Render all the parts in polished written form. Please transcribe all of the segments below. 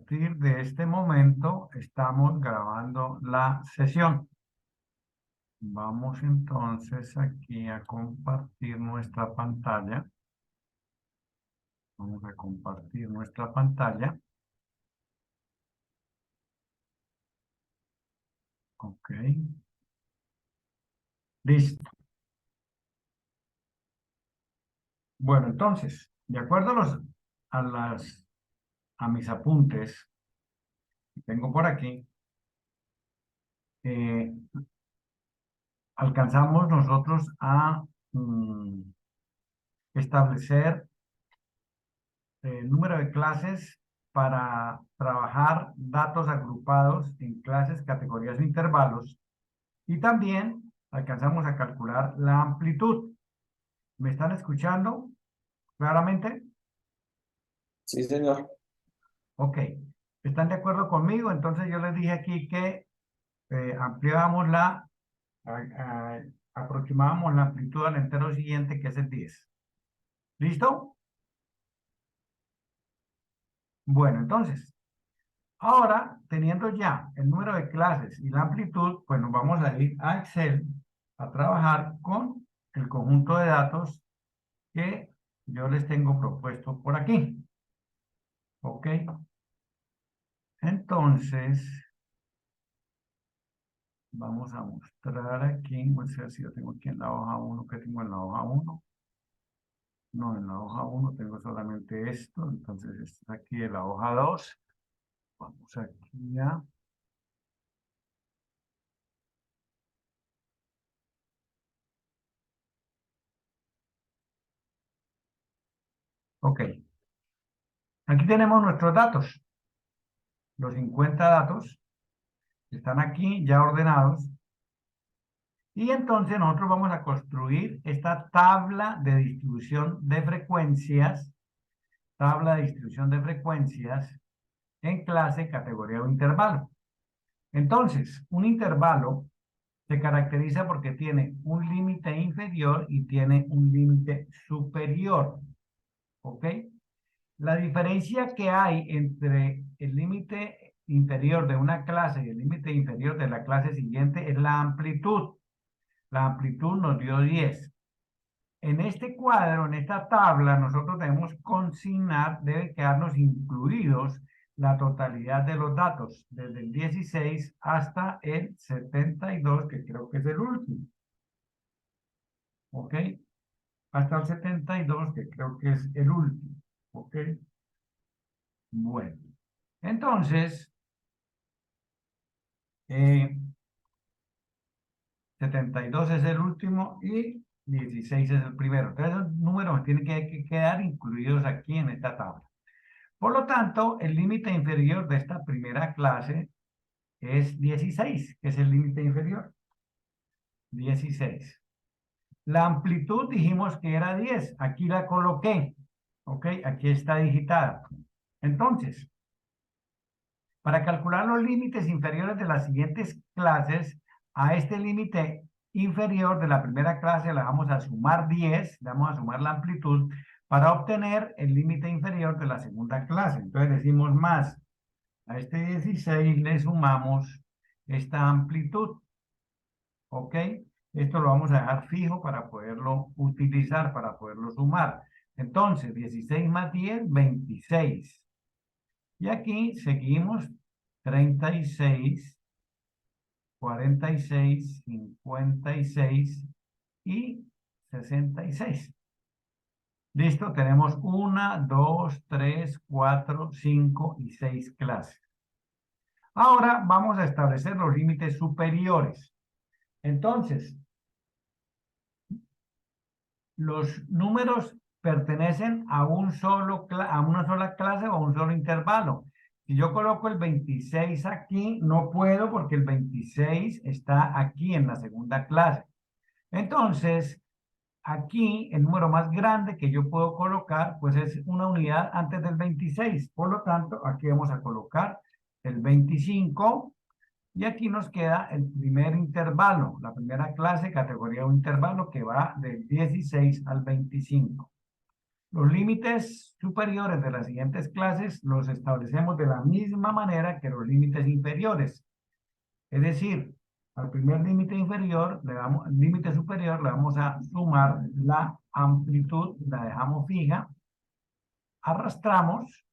partir de este momento estamos grabando la sesión. Vamos entonces aquí a compartir nuestra pantalla. Vamos a compartir nuestra pantalla. Ok. Listo. Bueno, entonces, de acuerdo a mis apuntes que tengo por aquí, alcanzamos nosotros a establecer el número de clases para trabajar datos agrupados en clases, categorías o intervalos. Y también alcanzamos a calcular la amplitud. ¿Me están escuchando claramente? Sí, señor. Ok. ¿Están de acuerdo conmigo? Entonces yo les dije aquí que ampliábamos aproximábamos la amplitud al entero siguiente, que es el 10. ¿Listo? Bueno, entonces, ahora, teniendo ya el número de clases y la amplitud, pues nos vamos a ir a Excel a trabajar con el conjunto de datos que yo les tengo propuesto por aquí. ¿Ok? Entonces, vamos a mostrar aquí, o sea, si yo tengo aquí en la hoja 1, ¿qué tengo en la hoja 1? No, en la hoja 1 tengo solamente esto, entonces esto es aquí de la hoja 2. Vamos aquí ya. Ok. Aquí tenemos nuestros datos. Los 50 datos están aquí ya ordenados. Y entonces nosotros vamos a construir esta tabla de distribución de frecuencias, en clase, categoría o intervalo. Entonces, un intervalo se caracteriza porque tiene un límite inferior y tiene un límite superior. ¿Ok? La diferencia que hay entre el límite inferior de una clase y el límite inferior de la clase siguiente es la amplitud. La amplitud nos dio 10. En este cuadro, en esta tabla, nosotros debemos consignar, debe quedarnos incluidos la totalidad de los datos, desde el 16 hasta el 72, que creo que es el último. ¿Ok? Hasta el 72, que creo que es el último. ¿Ok? Bueno. Entonces, 72 es el último y 16 es el primero. Entonces, esos números tienen que quedar incluidos aquí en esta tabla. Por lo tanto, el límite inferior de esta primera clase es 16, que es el límite inferior. 16. La amplitud dijimos que era 10. Aquí la coloqué. ¿Ok? Aquí está digitada. Entonces, para calcular los límites inferiores de las siguientes clases, a este límite inferior de la primera clase le vamos a sumar 10, le vamos a sumar la amplitud para obtener el límite inferior de la segunda clase. Entonces decimos más, a este 16 le sumamos esta amplitud. ¿Ok? Esto lo vamos a dejar fijo para poderlo utilizar, para poderlo sumar. Entonces, 16 más 10, 26. Y aquí seguimos 36, 46, 56 y 66. Listo, tenemos 1, 2, 3, 4, 5 y 6 clases. Ahora vamos a establecer los límites superiores. Entonces, los números pertenecen a una sola clase o a un solo intervalo. Si yo coloco el 26 aquí, no puedo porque el 26 está aquí en la segunda clase. Entonces, aquí el número más grande que yo puedo colocar, pues es una unidad antes del 26. Por lo tanto, aquí vamos a colocar el 25 y aquí nos queda el primer intervalo, la primera clase, categoría o intervalo que va del 16 al 25. Los límites superiores de las siguientes clases los establecemos de la misma manera que los límites inferiores. Es decir, al primer límite inferior, límite superior, le vamos a sumar la amplitud, la dejamos fija, arrastramos,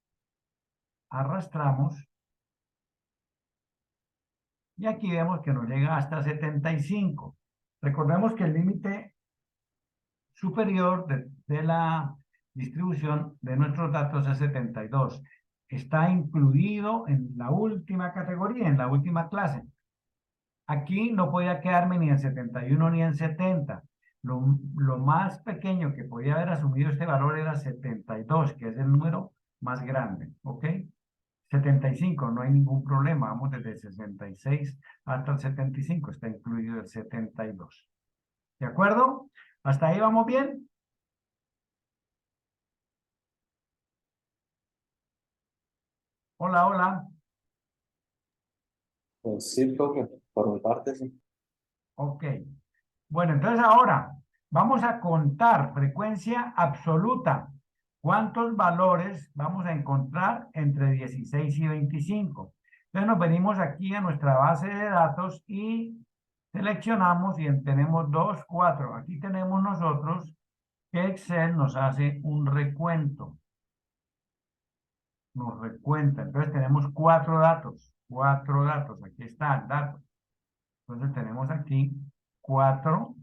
y aquí vemos que nos llega hasta 75. Recordemos que el límite superior de la distribución de nuestros datos es 72. Está incluido en la última categoría, en la última clase. Aquí no podía quedarme ni en 71 ni en 70. Lo más pequeño que podía haber asumido este valor era 72, que es el número más grande, ¿ok? 75, no hay ningún problema. Vamos desde el 66 hasta el 75, está incluido el 72. ¿De acuerdo? ¿Hasta ahí vamos bien? Hola, hola. Pues sí, profe, por mi parte sí. Ok. Bueno, entonces ahora vamos a contar frecuencia absoluta. ¿Cuántos valores vamos a encontrar entre 16 y 25? Entonces nos venimos aquí a nuestra base de datos y seleccionamos y tenemos 2, 4. Aquí tenemos nosotros que Excel nos hace un recuento. Nos recuenta. Entonces tenemos 4 datos. 4 datos. Aquí están datos. Entonces tenemos aquí 4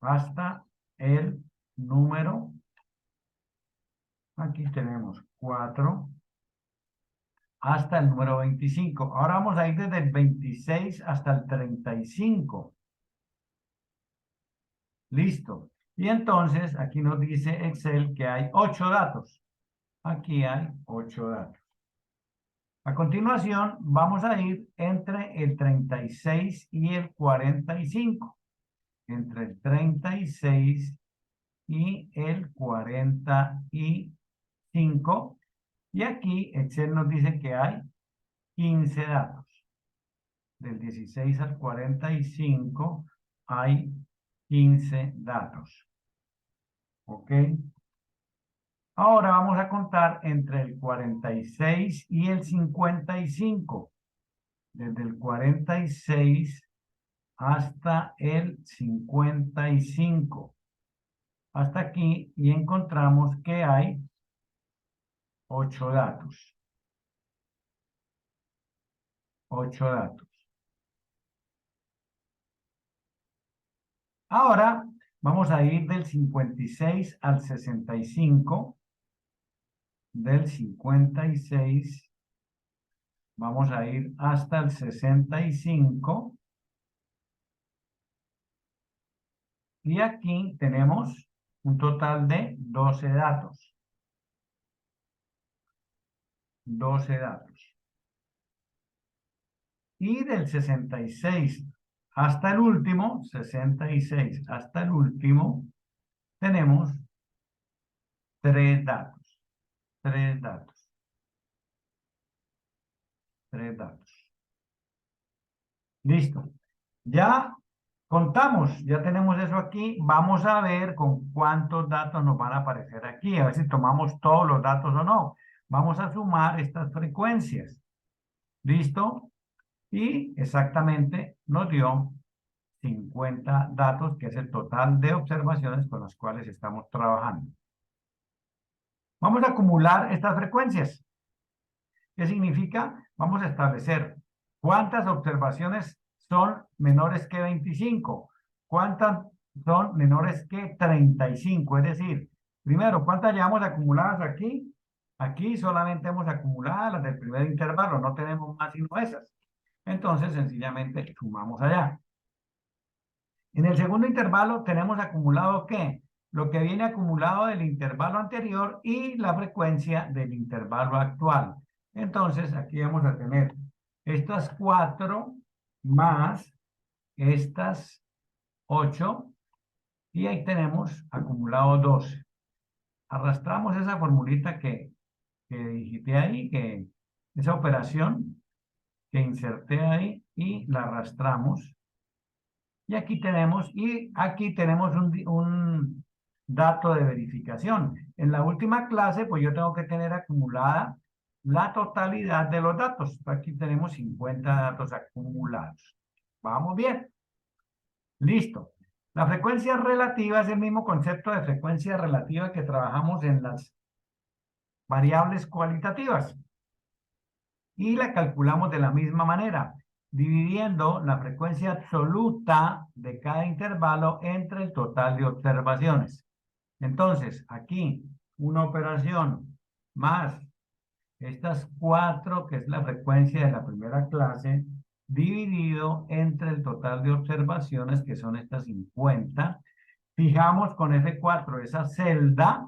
hasta el número. Aquí tenemos 4 hasta el número 25. Ahora vamos a ir desde el 26 hasta el 35. Listo. Y entonces aquí nos dice Excel que hay 8 datos. Aquí hay 8 datos. A continuación, vamos a ir entre el 36 y el 45. Entre el 36 y el 45. Y aquí Excel nos dice que hay 15 datos. Del 16 al 45 hay 15 datos. ¿Ok? Ahora vamos a contar entre el 46 y el 55. Desde el 46 hasta el 55. Hasta aquí y encontramos que hay 8 datos. 8 datos. Ahora vamos a ir del 56 al 65. Del 56 vamos a ir hasta el 65. Y aquí tenemos un total de 12 datos. 12 datos. Y del 66 hasta el último, 66 hasta el último, tenemos 3 datos. 3 datos. 3 datos. Listo. Ya contamos, ya tenemos eso aquí. Vamos a ver con cuántos datos nos van a aparecer aquí. A ver si tomamos todos los datos o no. Vamos a sumar estas frecuencias. ¿Listo? Y exactamente nos dio 50 datos, que es el total de observaciones con las cuales estamos trabajando. Vamos a acumular estas frecuencias. ¿Qué significa? Vamos a establecer cuántas observaciones son menores que 25, cuántas son menores que 35. Es decir, primero, ¿cuántas llevamos acumuladas aquí? Aquí solamente hemos acumulado las del primer intervalo, no tenemos más sino esas. Entonces, sencillamente, sumamos allá. En el segundo intervalo tenemos acumulado ¿qué? Lo que viene acumulado del intervalo anterior y la frecuencia del intervalo actual. Entonces, aquí vamos a tener estas 4 más estas 8 y ahí tenemos acumulado 12. Arrastramos esa formulita que digité ahí, esa operación que inserté ahí y la arrastramos. Y aquí tenemos un dato de verificación. en la última clase, pues yo tengo que tener acumulada la totalidad de los datos. Aquí tenemos 50 datos acumulados. Vamos bien. Listo. La frecuencia relativa es el mismo concepto de frecuencia relativa que trabajamos en las variables cualitativas. Y la calculamos de la misma manera, dividiendo la frecuencia absoluta de cada intervalo entre el total de observaciones. Entonces, aquí, una operación más estas 4, que es la frecuencia de la primera clase, dividido entre el total de observaciones, que son estas 50. Fijamos con F4 esa celda,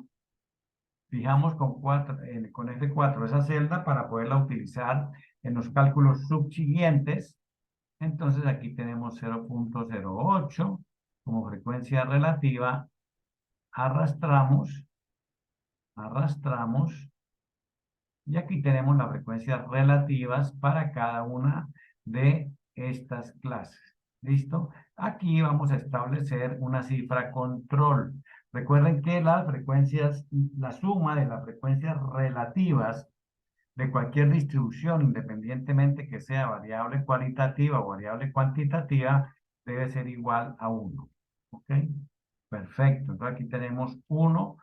fijamos con F4 esa celda para poderla utilizar en los cálculos subsiguientes. Entonces aquí tenemos 0.08 como frecuencia relativa. Arrastramos, y aquí tenemos las frecuencias relativas para cada una de estas clases. ¿Listo? Aquí vamos a establecer una cifra control. Recuerden que las frecuencias, la suma de las frecuencias relativas de cualquier distribución, independientemente que sea variable cualitativa o variable cuantitativa, debe ser igual a 1. ¿Ok? Perfecto. Entonces aquí tenemos 1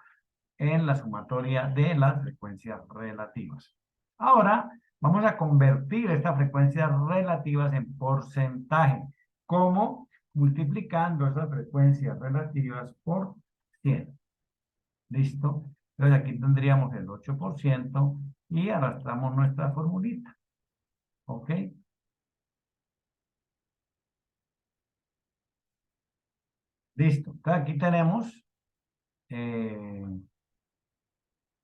en la sumatoria de las frecuencias relativas. Ahora vamos a convertir estas frecuencias relativas en porcentaje. ¿Cómo? Multiplicando esas frecuencias relativas por 100. ¿Listo? Entonces aquí tendríamos el 8% y arrastramos nuestra formulita. ¿Ok? Listo. Entonces aquí tenemos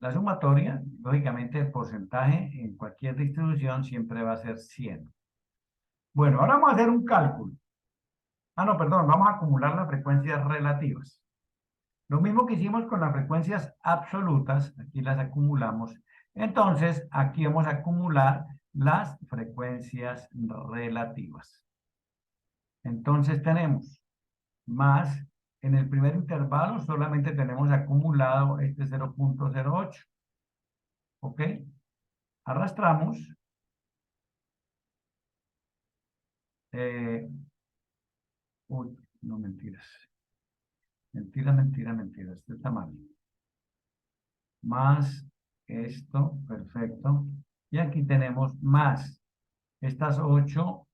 la sumatoria. Lógicamente el porcentaje en cualquier distribución siempre va a ser 100. Bueno, ahora vamos a hacer un cálculo. No, perdón, vamos a acumular las frecuencias relativas. Lo mismo que hicimos con las frecuencias absolutas, aquí las acumulamos. Entonces, aquí vamos a acumular las frecuencias relativas. Entonces tenemos más, en el primer intervalo solamente tenemos acumulado este 0.08. ¿Ok? Arrastramos. Uy, no, mentiras. Mentira. Este está mal. Más esto, perfecto. Y aquí tenemos más estas 8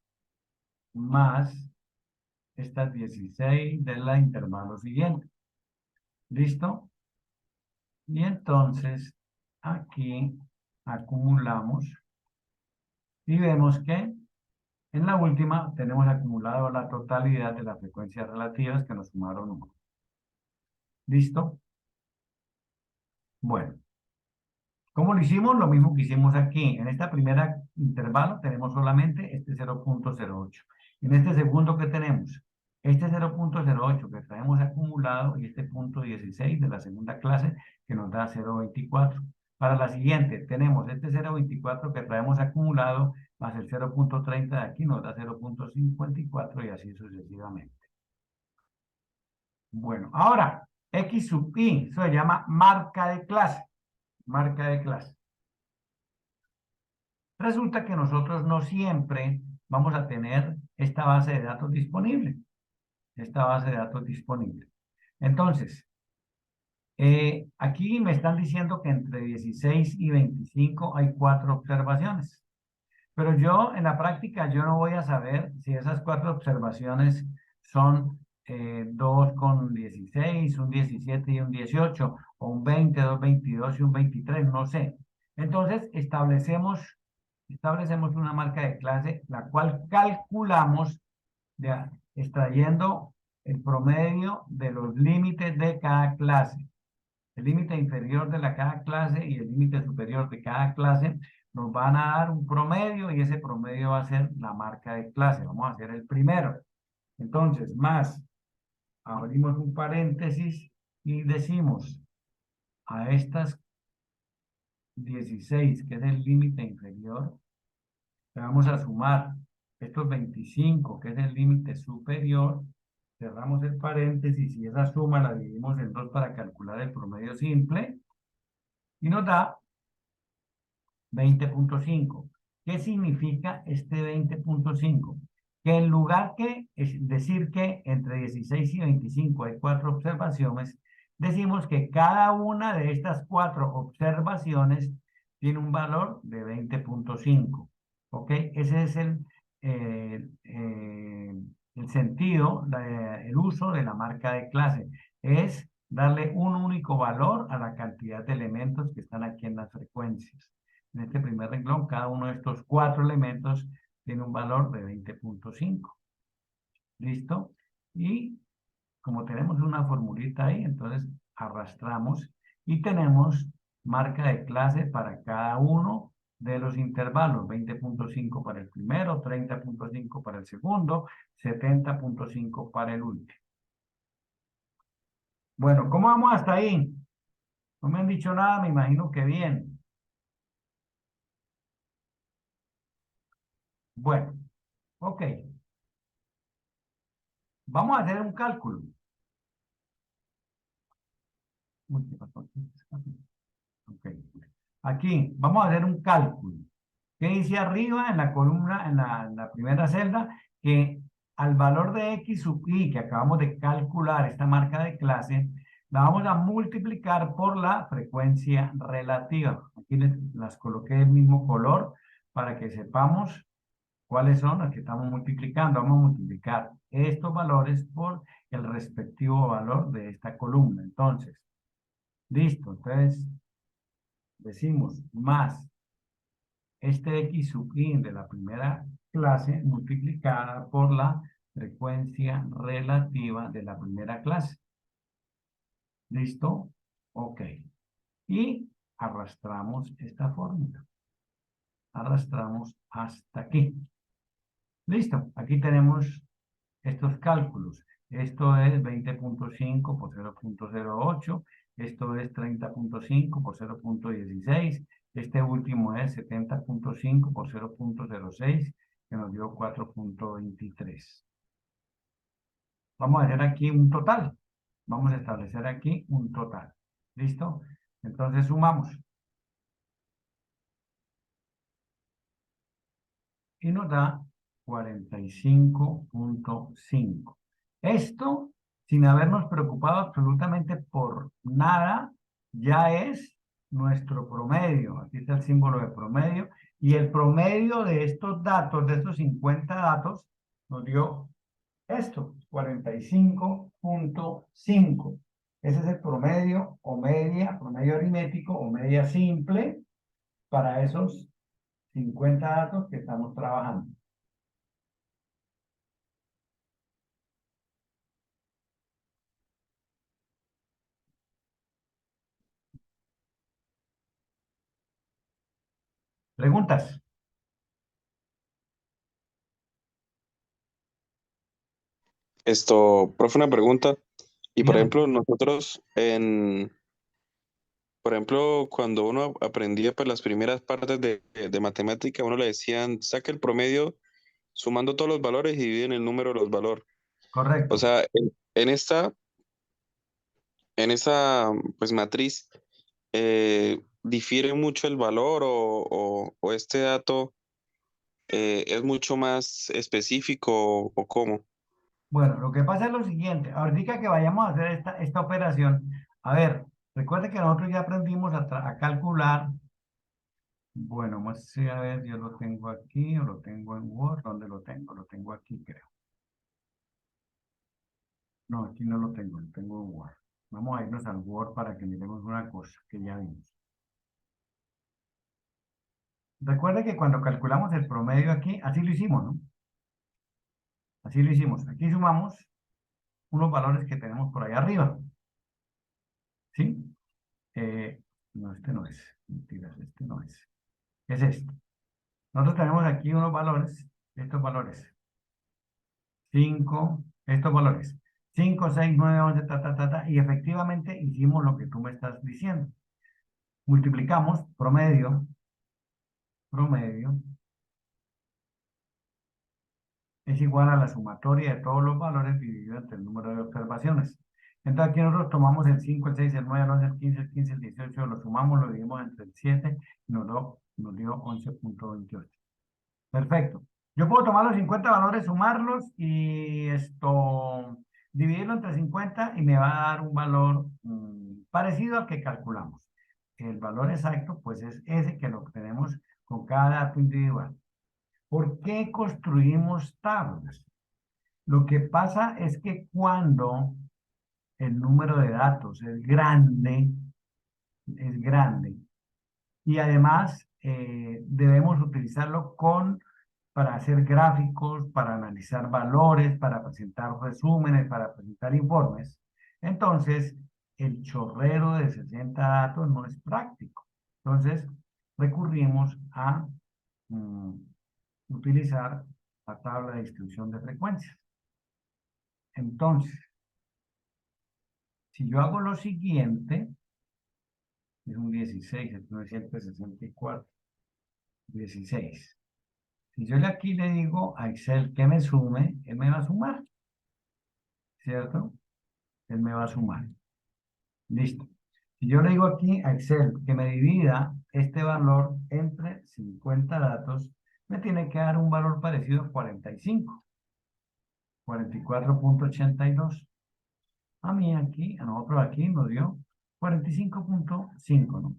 más estas 16 del intervalo siguiente. ¿Listo? Y entonces aquí acumulamos y vemos que en la última tenemos acumulado la totalidad de las frecuencias relativas que nos sumaron 1. ¿Listo? Bueno. ¿Cómo lo hicimos? Lo mismo que hicimos aquí. En esta primera intervalo tenemos solamente este 0.08. En este segundo, ¿qué tenemos? Este 0.08 que traemos acumulado y este punto 16 de la segunda clase que nos da 0.24. Para la siguiente tenemos este 0.24 que traemos acumulado más el 0.30 de aquí nos da 0.54 y así sucesivamente. Bueno, ahora X sub I, eso se llama marca de clase. Marca de clase. Resulta que nosotros no siempre vamos a tener esta base de datos disponible. Entonces, aquí me están diciendo que entre 16 y 25 hay 4 observaciones. Pero yo, en la práctica, yo no voy a saber si esas 4 observaciones son 2 con 16, un 17 y un 18, o un 20, 2, 22 y un 23, no sé. Entonces, establecemos una marca de clase, la cual calculamos extrayendo el promedio de los límites de cada clase. El límite inferior de cada clase y el límite superior de cada clase nos van a dar un promedio y ese promedio va a ser la marca de clase. Vamos a hacer el primero. Entonces, más, abrimos un paréntesis y decimos a estas 16, que es el límite inferior, le vamos a sumar estos 25, que es el límite superior, cerramos el paréntesis y esa suma la dividimos en 2 para calcular el promedio simple y nos da 20.5. ¿Qué significa este 20.5? Que en lugar que es decir que entre 16 y 25 hay 4 observaciones, decimos que cada una de estas 4 observaciones tiene un valor de 20.5. ¿Ok? Ese es el sentido, el uso de la marca de clase. Es darle un único valor a la cantidad de elementos que están aquí en las frecuencias. En este primer renglón, cada uno de estos 4 elementos tiene un valor de 20.5. ¿Listo? Y como tenemos una formulita ahí, entonces arrastramos y tenemos marca de clase para cada uno de los intervalos. 20.5 para el primero, 30.5 para el segundo, 70.5 para el último. Bueno, ¿cómo vamos hasta ahí? No me han dicho nada, me imagino que bien. Bueno, ok. Vamos a hacer un cálculo. Okay. Aquí vamos a hacer un cálculo. ¿Qué dice arriba en la columna, en la primera celda? Que al valor de x sub i que acabamos de calcular, esta marca de clase, la vamos a multiplicar por la frecuencia relativa. Aquí las coloqué del mismo color para que sepamos cuáles son las que estamos multiplicando. Vamos a multiplicar estos valores por el respectivo valor de esta columna. Entonces, listo. Entonces, decimos más este x sub i de la primera clase multiplicada por la frecuencia relativa de la primera clase. ¿Listo? Ok. Y arrastramos esta fórmula. Arrastramos hasta aquí. Listo. Aquí tenemos estos cálculos. Esto es 20.5 por 0.08. Esto es 30.5 por 0.16. Este último es 70.5 por 0.06, que nos dio 4.23. Vamos a hacer aquí un total. Vamos a establecer aquí un total. ¿Listo? Entonces sumamos. Y nos da 45.5. Esto, sin habernos preocupado absolutamente por nada, ya es nuestro promedio. Aquí está el símbolo de promedio. Y el promedio de estos datos, de estos 50 datos, nos dio esto, 45.5. Ese es el promedio o media, promedio aritmético o media simple para esos 50 datos que estamos trabajando. ¿Preguntas? Profe, una pregunta. Y por Dígame. ejemplo, nosotros por ejemplo, cuando uno aprendía pues las primeras partes de matemática, uno le decían, saque el promedio sumando todos los valores y divide en el número de los valores. O Correcto. sea, en esa pues matriz, ¿difiere mucho el valor o este dato es mucho más específico o cómo? Bueno, lo que pasa es lo siguiente. Ahorita que vayamos a hacer esta operación, a ver, recuerde que nosotros ya aprendimos a calcular. Bueno, vamos a ver, yo lo tengo aquí o lo tengo en Word. ¿Dónde lo tengo? Lo tengo aquí, creo. No, aquí no lo tengo en Word. Vamos a irnos al Word para que miremos una cosa que ya vimos. Recuerde que cuando calculamos el promedio aquí, así lo hicimos, ¿no? Así lo hicimos. Aquí sumamos unos valores que tenemos por ahí arriba. ¿Sí? No, este no es. Mentiras, este no es. Es este. Nosotros tenemos aquí unos valores, estos valores. 5, estos valores. 5, 6, 9, 11, y efectivamente hicimos lo que tú me estás diciendo. Multiplicamos promedio es igual a la sumatoria de todos los valores dividido entre el número de observaciones. Entonces aquí nosotros tomamos el 5, el 6, el 9, el 11, el 15, el 15, el 18, lo sumamos, lo dividimos entre el 7, y nos dio 11.28. Perfecto. Yo puedo tomar los 50 valores, sumarlos y dividirlo entre 50 y me va a dar un valor parecido al que calculamos. El valor exacto, pues es ese que lo obtenemos con cada dato individual. ¿Por qué construimos tablas? Lo que pasa es que cuando el número de datos es grande, y además debemos utilizarlo para hacer gráficos, para analizar valores, para presentar resúmenes, para presentar informes. Entonces, el chorrero de 60 datos no es práctico. Entonces, recurrimos a utilizar la tabla de distribución de frecuencias. Entonces, si yo hago lo siguiente, es un 16, el 964, 16. Si yo aquí le digo a Excel que me sume, él me va a sumar, ¿cierto? Él me va a sumar. Listo. Si yo le digo aquí a Excel que me divida este valor entre 50 datos, me tiene que dar un valor parecido a 45. 44.82. A mí aquí, a nosotros aquí nos dio 45.5, ¿no?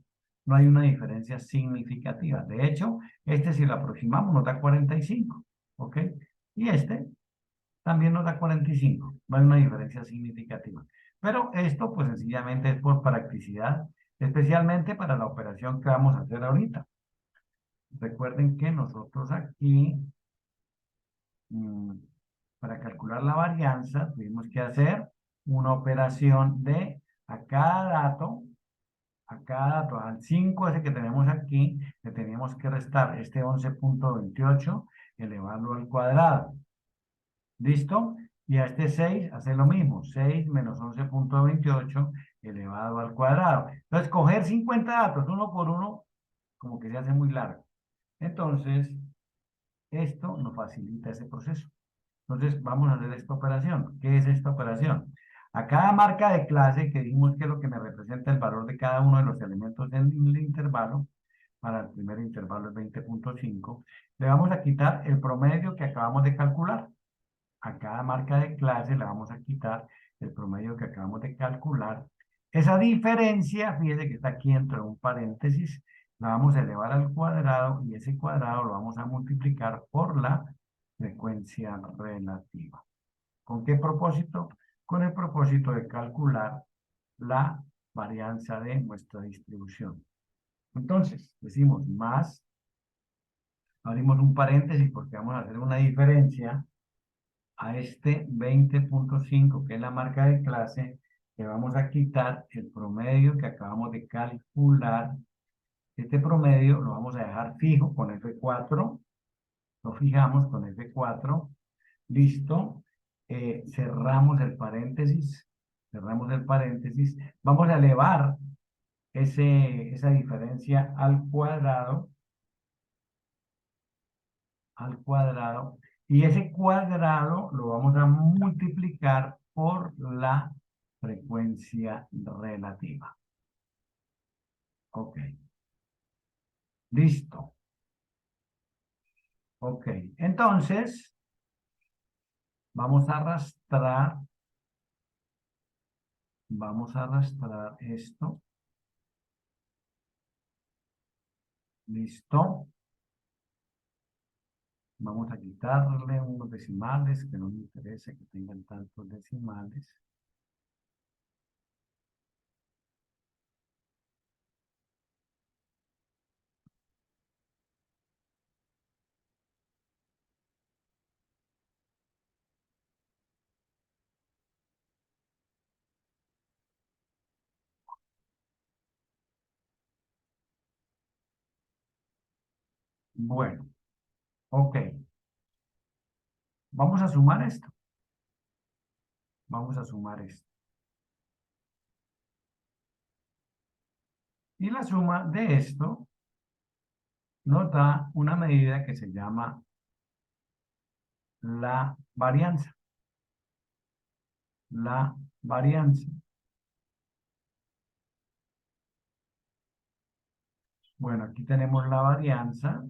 No hay una diferencia significativa. De hecho, este si lo aproximamos nos da 45, ¿ok? Y este también nos da 45. No hay una diferencia significativa. Pero esto, pues sencillamente es por practicidad, especialmente para la operación que vamos a hacer ahorita. Recuerden que nosotros aquí, para calcular la varianza, tuvimos que hacer una operación de a cada dato, al 5 ese que tenemos aquí, le teníamos que restar este 11.28, elevarlo al cuadrado. ¿Listo? Y a este 6 hace lo mismo, 6 menos 11.28 elevado al cuadrado. Entonces, coger 50 datos uno por uno, como que se hace muy largo. Entonces, esto nos facilita ese proceso. Entonces, vamos a hacer esta operación. ¿Qué es esta operación? A cada marca de clase, que dijimos que es lo que me representa el valor de cada uno de los elementos en el intervalo, para el primer intervalo es 20.5, le vamos a quitar el promedio que acabamos de calcular. A cada marca de clase le vamos a quitar el promedio que acabamos de calcular. Esa diferencia, fíjese que está aquí entre un paréntesis, la vamos a elevar al cuadrado y ese cuadrado lo vamos a multiplicar por la frecuencia relativa. ¿Con qué propósito? Con el propósito de calcular la varianza de nuestra distribución. Entonces, decimos más, abrimos un paréntesis porque vamos a hacer una diferencia a este 20.5, que es la marca de clase, le vamos a quitar el promedio que acabamos de calcular. Este promedio lo vamos a dejar fijo con F4, lo fijamos con F4, listo, cerramos el paréntesis, vamos a elevar esa diferencia al cuadrado, y ese cuadrado lo vamos a multiplicar por la frecuencia relativa. Ok. Listo. Ok. Entonces, vamos a arrastrar esto. Listo. Vamos a quitarle unos decimales, que no me interesa que tengan tantos decimales. Bueno, ok. Vamos a sumar esto. Vamos a sumar esto. Y la suma de esto nos da una medida que se llama la varianza. la varianza. Bueno, aquí tenemos la varianza.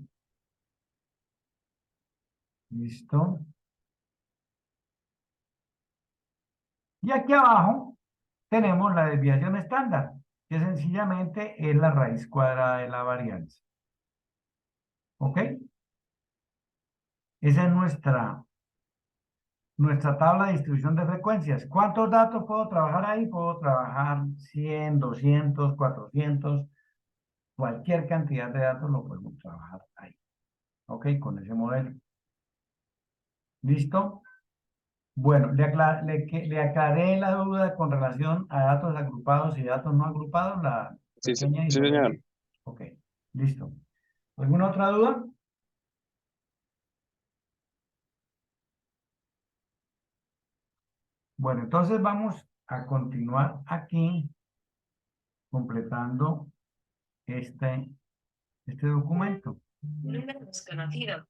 ¿Listo? Y aquí abajo tenemos la desviación estándar, que sencillamente es la raíz cuadrada de la varianza. ¿Ok? Esa es nuestra tabla de distribución de frecuencias. ¿Cuántos datos puedo trabajar ahí? Puedo trabajar 100, 200, 400, cualquier cantidad de datos lo podemos trabajar ahí. ¿Ok? Con ese modelo. ¿Listo? Bueno, le aclaré la duda con relación a datos agrupados y datos no agrupados, la Sí, sí, pequeña sí, señor. diferencia. Ok, listo. ¿Alguna otra duda? Bueno, entonces vamos a continuar aquí completando este, este documento. Número desconocido.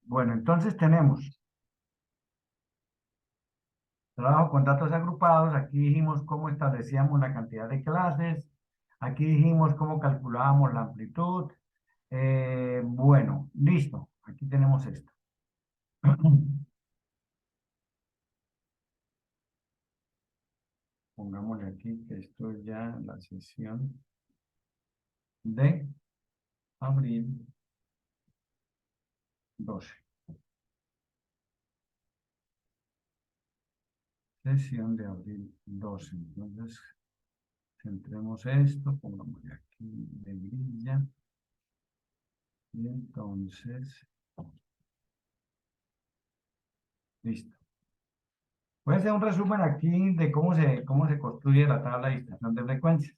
Bueno, entonces tenemos trabajo con datos agrupados. Aquí dijimos cómo establecíamos la cantidad de clases. Aquí dijimos cómo calculábamos la amplitud. Bueno, listo. Aquí tenemos esto. Pongámosle aquí que esto es ya la sesión de abril 12. Sesión de abril 12. Entonces, centremos esto, pongámosle aquí de grilla. Y entonces, listo. Voy a hacer un resumen aquí de cómo se construye la tabla de distribución de frecuencias.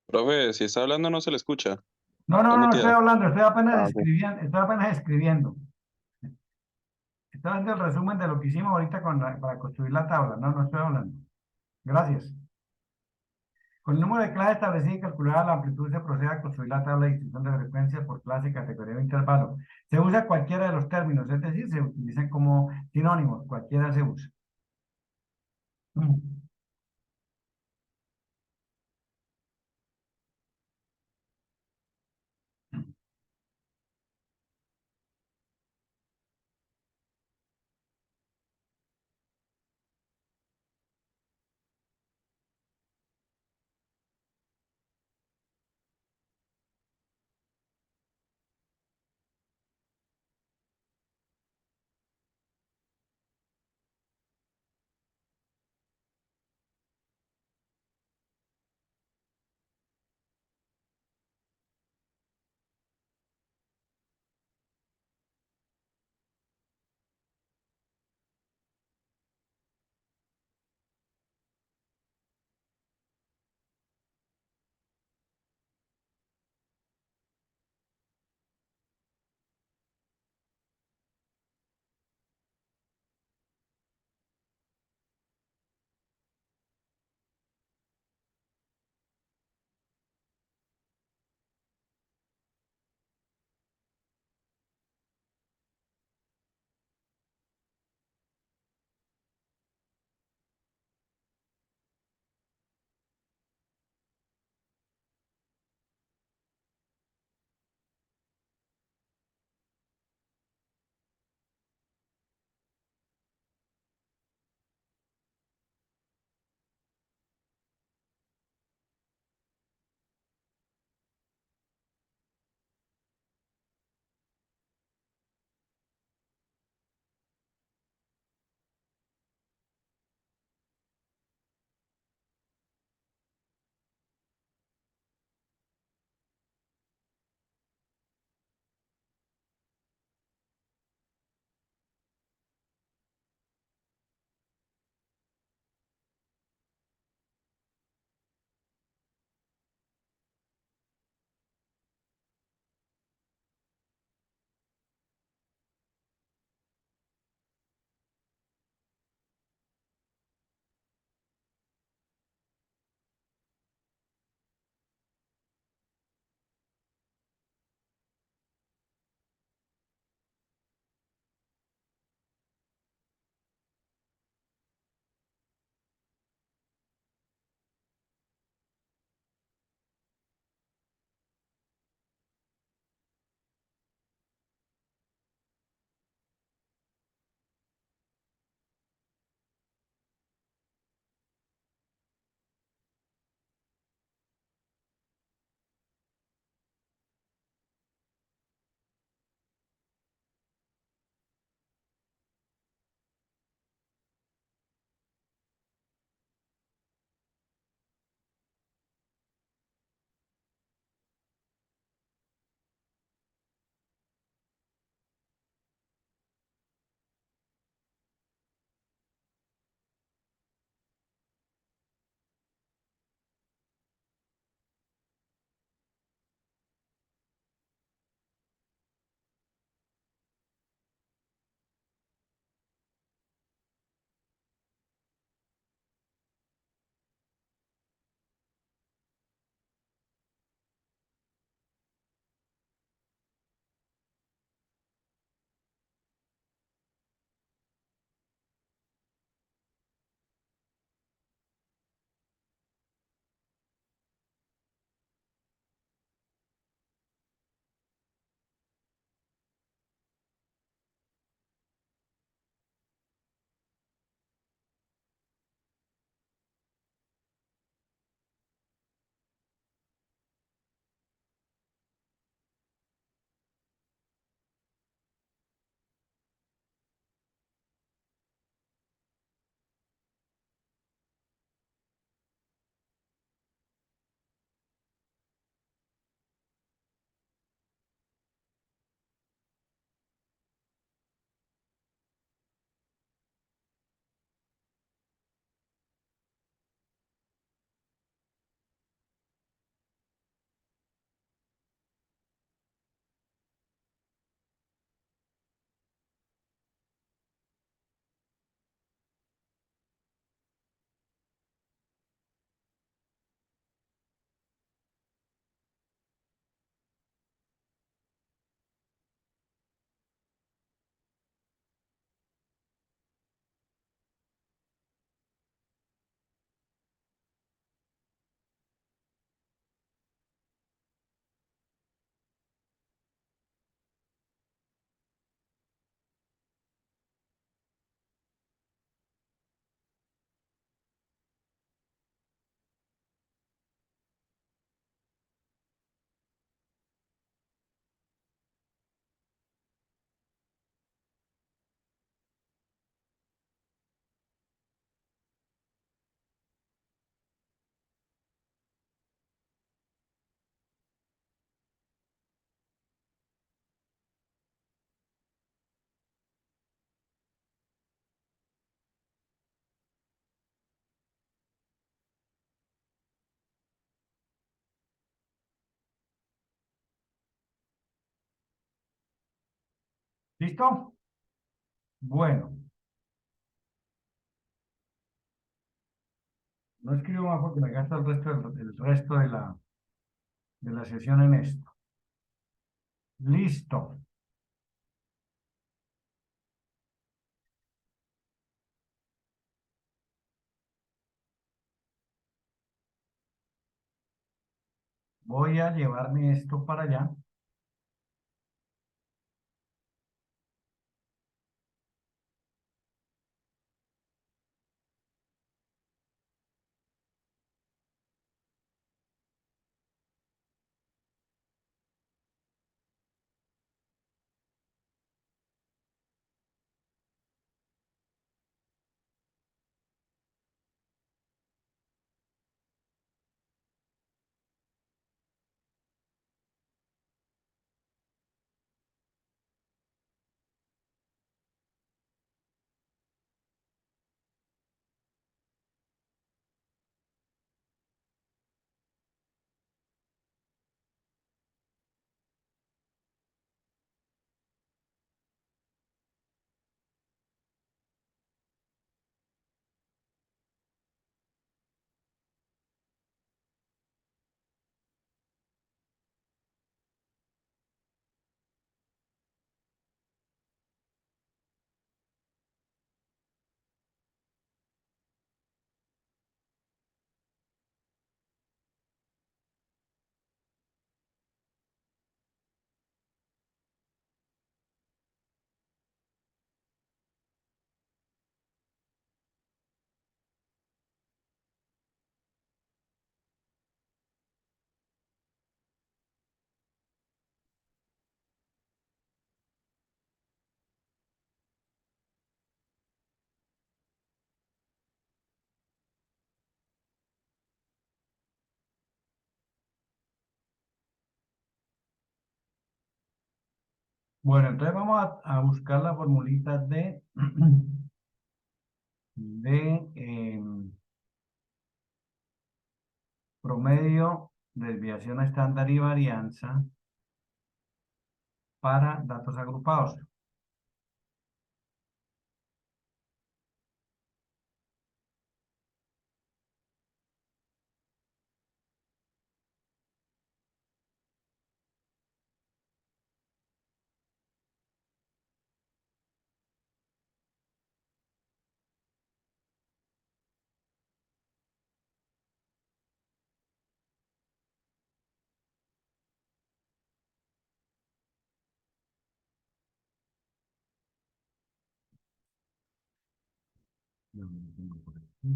Profe, si está hablando no se le escucha. No, no, Está no, estoy muteado. hablando, estoy apenas Ah, ok. escribiendo, estoy apenas escribiendo. Estoy haciendo el resumen de lo que hicimos ahorita para construir la tabla. No, no estoy hablando. Gracias. Con el número de clases establecido y calculada la amplitud se procede a construir la tabla de distribución de frecuencias por clase, categoría o intervalo. Se usa cualquiera de los términos, es decir, se utilizan como sinónimos, cualquiera se usa. Mm. ¿Listo? Bueno. No escribo más porque me gasto el resto de la sesión en esto. Listo. Voy a llevarme esto para allá. Bueno, entonces vamos a buscar la formulita de promedio, desviación estándar y varianza para datos agrupados. Yo lo tengo por aquí.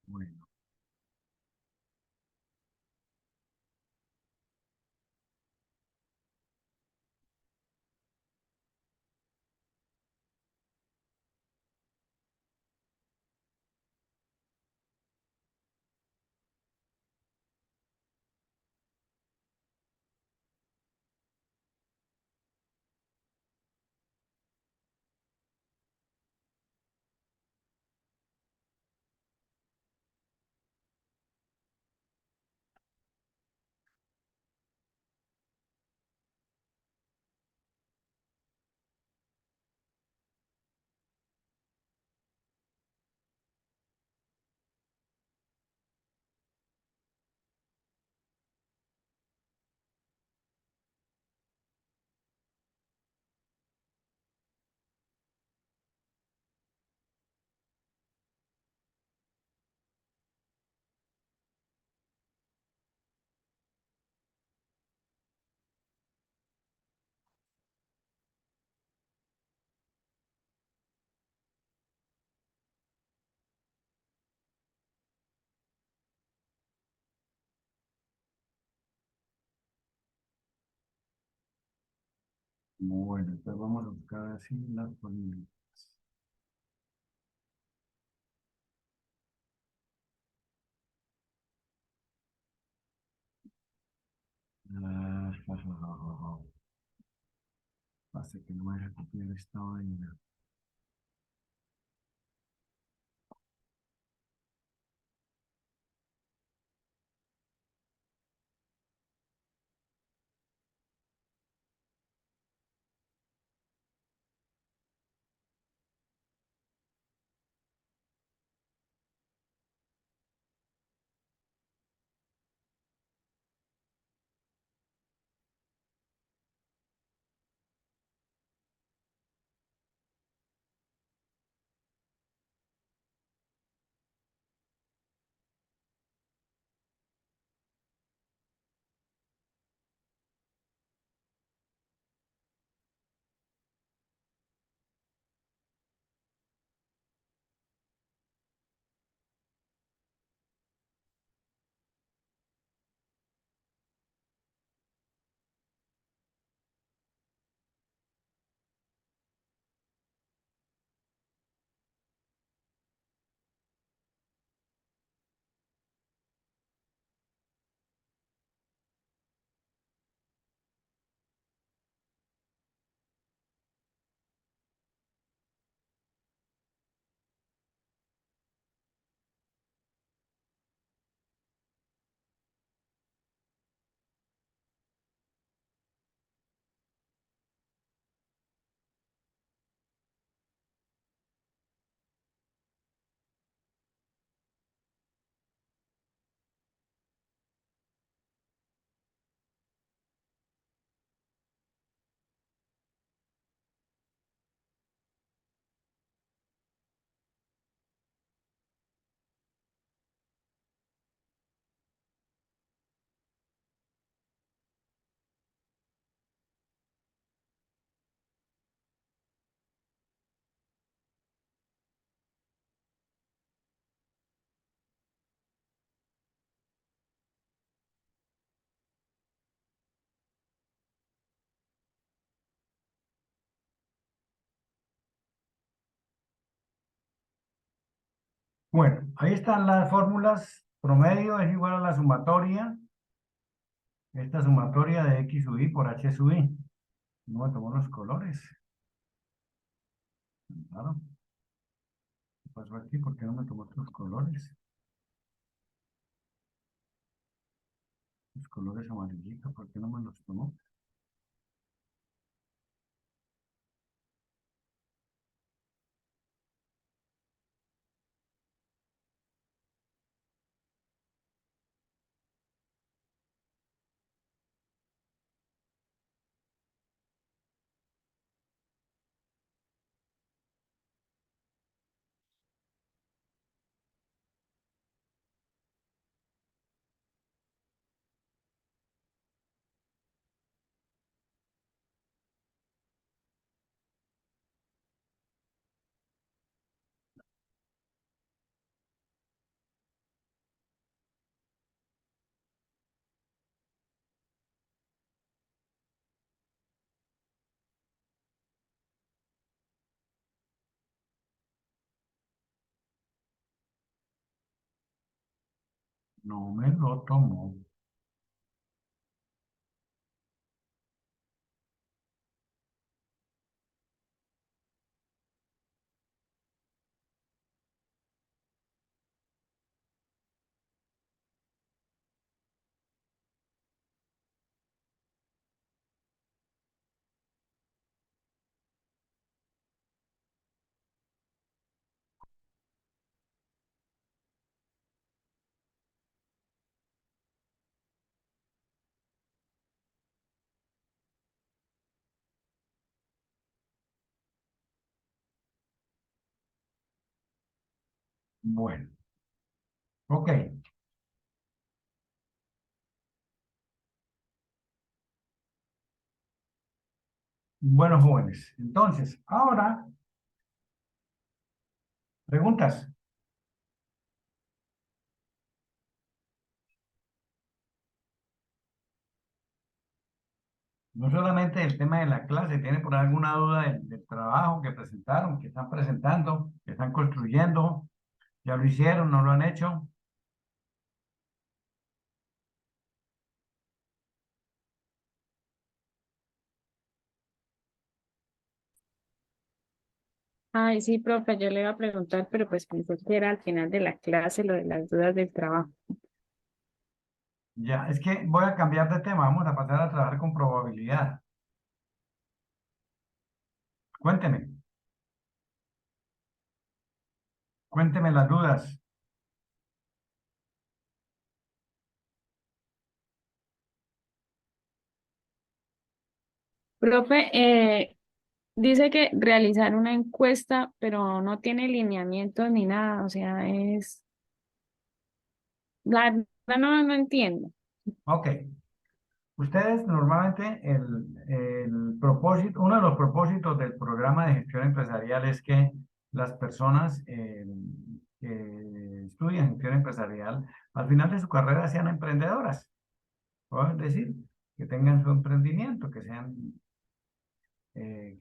Bueno, bueno, entonces vamos a buscar así las formulitas. Ah, Hasta que no vaya a copiar esta vaina. Bueno, ahí están las fórmulas. Promedio es igual a la sumatoria. Esta sumatoria de X sub I por H sub I. No me tomó los colores. Claro. ¿Qué pasó aquí? ¿Por qué no me tomó los colores? Los colores amarillitos, ¿por qué no me los tomó? No me lo tomó. Bueno, ok. Bueno, jóvenes. Entonces, ahora, preguntas. No solamente el tema de la clase, ¿tiene por ahí alguna duda del trabajo que presentaron, que están presentando, que están construyendo? ¿Ya lo hicieron? ¿No lo han hecho? Ay, sí, profe, yo le iba a preguntar, pero pues pensé que era al final de la clase lo de las dudas del trabajo. Ya, es que voy a cambiar de tema, vamos a pasar a trabajar con probabilidad. Cuénteme. Cuénteme las dudas. Profe, dice que realizar una encuesta, pero no tiene lineamientos ni nada, o sea, la verdad no entiendo. Ok. Ustedes normalmente el propósito, uno de los propósitos del programa de gestión empresarial es que las personas que estudian gestión empresarial al final de su carrera sean emprendedoras. Es decir, que tengan su emprendimiento, que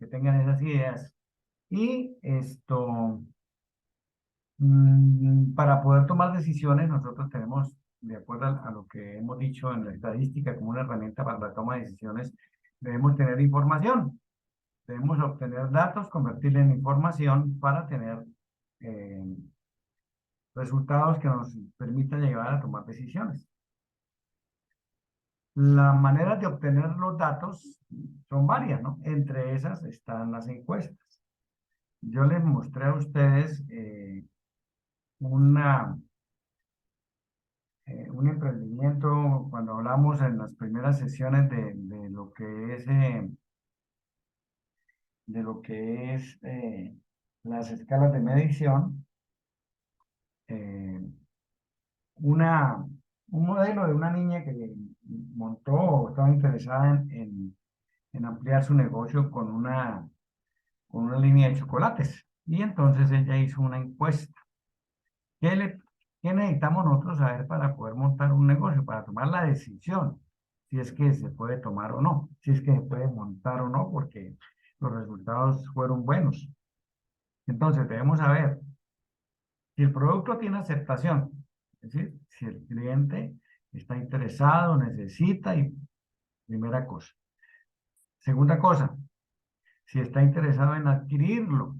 tengan esas ideas. Y para poder tomar decisiones, nosotros tenemos, de acuerdo a lo que hemos dicho en la estadística, como una herramienta para la toma de decisiones, debemos tener información. Debemos obtener datos, convertirla en información para tener eh, resultados que nos permitan llegar a tomar decisiones. Las maneras de obtener los datos son varias, ¿no? Entre esas están las encuestas. Yo les mostré a ustedes un emprendimiento cuando hablamos en las primeras sesiones de lo que es, las escalas de medición. eh, un modelo de una niña que montó o estaba interesada en ampliar su negocio con una línea de chocolates. Y entonces ella hizo una encuesta. ¿Qué, qué necesitamos nosotros saber para poder montar un negocio, para tomar la decisión, si es que se puede tomar o no, si es que se puede montar o no, porque los resultados fueron buenos? Entonces debemos saber si el producto tiene aceptación, es decir, si el cliente está interesado, necesita, y primera cosa. Segunda cosa, si está interesado en adquirirlo,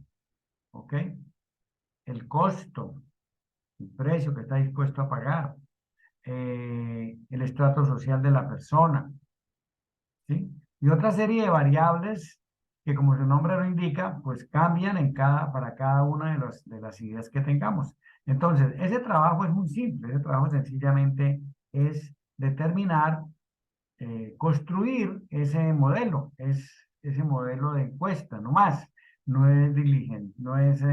¿ok? El costo, el precio que está dispuesto a pagar, el estrato social de la persona, ¿sí? Y otra serie de variables que, como su nombre lo indica, pues cambian para cada una de las ideas que tengamos. Entonces, ese trabajo es muy simple, ese trabajo sencillamente es determinar, construir ese modelo de encuesta, no más, no es diligente, no es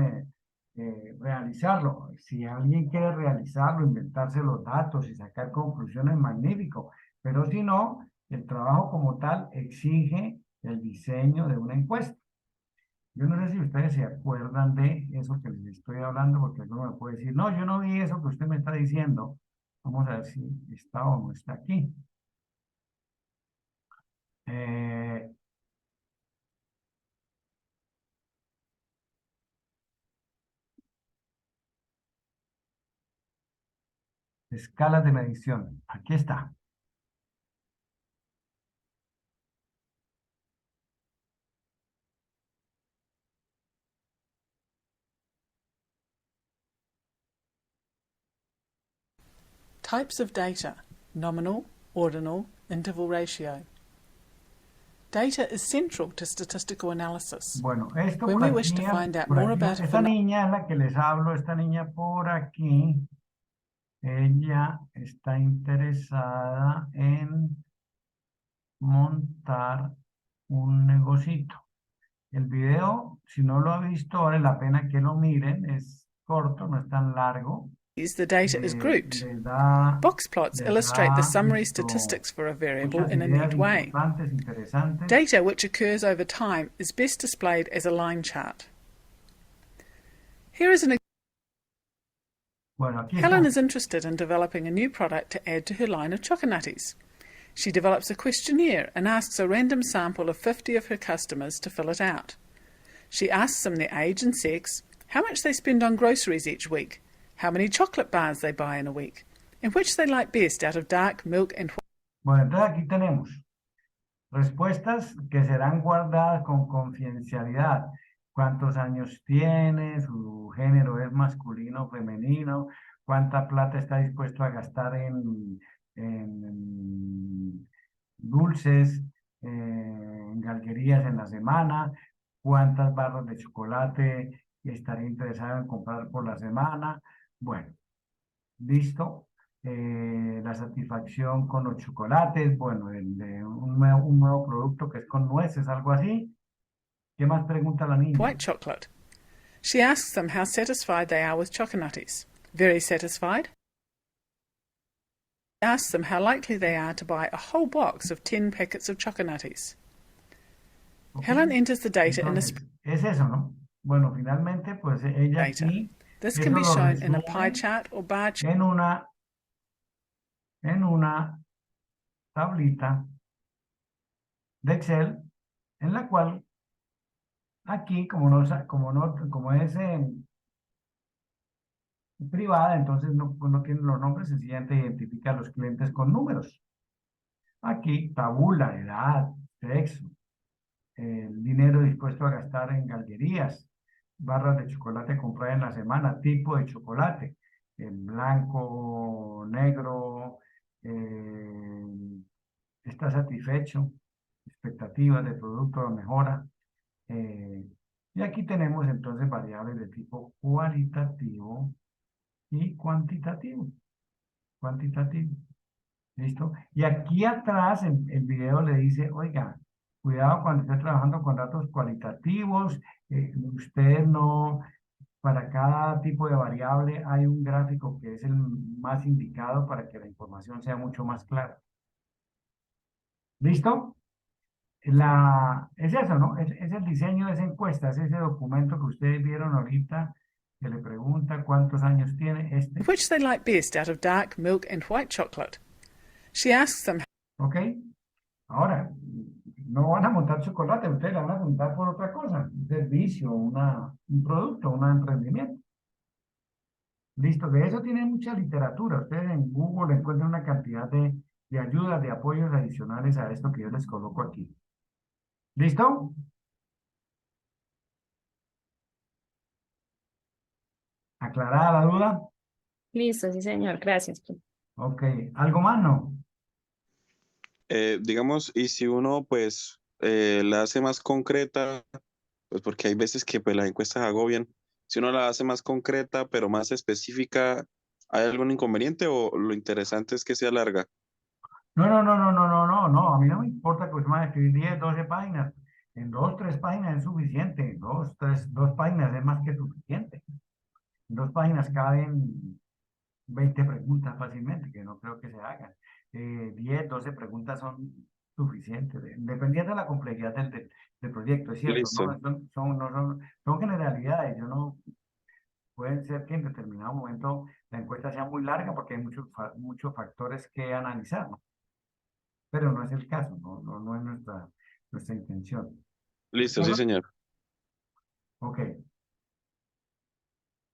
realizarlo. Si alguien quiere realizarlo, inventarse los datos y sacar conclusiones, magnífico, pero si no, el trabajo como tal exige el diseño de una encuesta. Yo no sé si ustedes se acuerdan de eso que les estoy hablando, porque alguno me puede decir, no, yo no vi eso que usted me está diciendo. Vamos a ver si está o no está aquí. Eh, Escalas de medición. Aquí está. Types of data: nominal, ordinal, interval ratio. Data is central to statistical analysis. Bueno, esto When por we aquí, wish to find out por more aquí, about a esta niña es la que les hablo, esta niña por aquí, ella está interesada en montar un negocito. El video, si no lo ha visto, vale la pena que lo miren, es corto, no es tan largo. the data is grouped. Les da, Box plots les illustrate the da summary esto, statistics for a variable muchas in a ideas neat way. importantes, interesantes. Data which occurs over time is best displayed as a line chart. Here is an Bueno, aquí Helen está. is interested in developing a new product to add to her line of Choconutties. She develops a questionnaire and asks a random sample of 50 of her customers to fill it out. She asks them their age and sex, how much they spend on groceries each week, how many chocolate bars they buy in a week, and which they like best out of dark, milk and white. Bueno, entonces aquí tenemos respuestas que serán guardadas con confidencialidad. cuántos años tiene, su género es masculino o femenino, cuánta plata está dispuesto a gastar en dulces, en galguerías en la semana, cuántas barras de chocolate estaría interesado en comprar por la semana. Bueno, listo. La satisfacción con los chocolates, bueno, de un nuevo producto que es con nueces, algo así. ¿Qué más pregunta la niña? White chocolate. She asks them how satisfied they are with Choconutties. Very satisfied. Asks them how likely they are to buy a whole box of 10 packets of Choconutties. Ok. Helen enters the data in a Entonces, es eso, ¿no? Bueno, finalmente, pues ella data. aquí This eso can be lo shown in a pie resume chart or bar chart. en una tablita de Excel en la cual aquí, como es privada, entonces no, pues no tiene los nombres, sencillamente identifica a los clientes con números. Aquí, tabula, edad, sexo, el dinero dispuesto a gastar en galguerías, barras de chocolate compradas en la semana, tipo de chocolate, blanco, negro, está satisfecho, expectativas de producto o mejora. Y aquí tenemos entonces variables de tipo cualitativo y cuantitativo. Cuantitativo. ¿Listo? Y aquí atrás el video le dice, oiga, cuidado cuando esté trabajando con datos cualitativos, usted no, para cada tipo de variable hay un gráfico que es el más indicado para que la información sea mucho más clara. ¿Listo? Es eso, ¿no? Es el diseño de esa encuesta, es ese documento que ustedes vieron ahorita, que le pregunta cuántos años tiene este. Which they like best out of dark milk and white chocolate. She asks them. ¿Ok? Ahora, no van a montar chocolate, ustedes la van a montar por otra cosa, un servicio, un producto, un emprendimiento. Listo, de eso tiene mucha literatura. Ustedes en Google encuentran una cantidad de ayudas, de apoyos adicionales a esto que yo les coloco aquí. ¿Listo? ¿Aclarada la duda? Listo, sí, señor. Gracias. Ok. ¿Algo más no? Digamos, y si uno pues la hace más concreta, pues porque hay veces que pues las encuestas agobian, si uno la hace más concreta pero más específica, ¿hay algún inconveniente o lo interesante es que sea larga? No, no, no, no, no, no, no, no. A mí no me importa que usted vaya a escribir 10, 12 páginas. En 2, 3 páginas es suficiente. 2 páginas es más que suficiente. En 2 páginas caben 20 preguntas fácilmente, que no creo que se hagan. 10, 12 preguntas son suficientes, dependiendo de la complejidad del proyecto, es cierto, Listo, ¿no? Son generalidades, yo no, pueden ser que en determinado momento la encuesta sea muy larga porque hay muchos factores que analizar, ¿no? Pero no es el caso, no es nuestra intención. ¿De listo, sí, acuerdo? señor. Ok.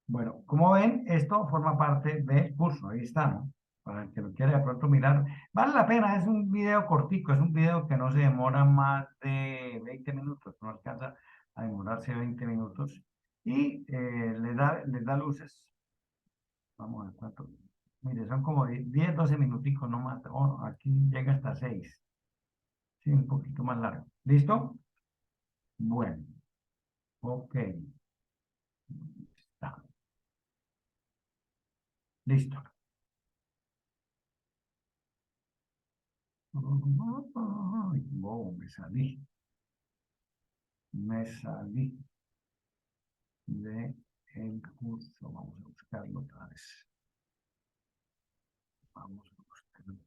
Bueno, como ven, esto forma parte del curso, ahí está, ¿no? Para el que lo quiera de pronto mirar. Vale la pena, es un video cortico, es un video que no se demora más de 20 minutos, no alcanza a demorarse 20 minutos. Y les da luces. Vamos a ver cuánto. Mire, son como 10, 12 minuticos, no más. Oh, aquí llega hasta 6. Sí, un poquito más largo. ¿Listo? Bueno, ok. Está. Listo. Ay, me salí. Me salí de el curso. Vamos a buscarlo otra vez. Vamos a buscarlo.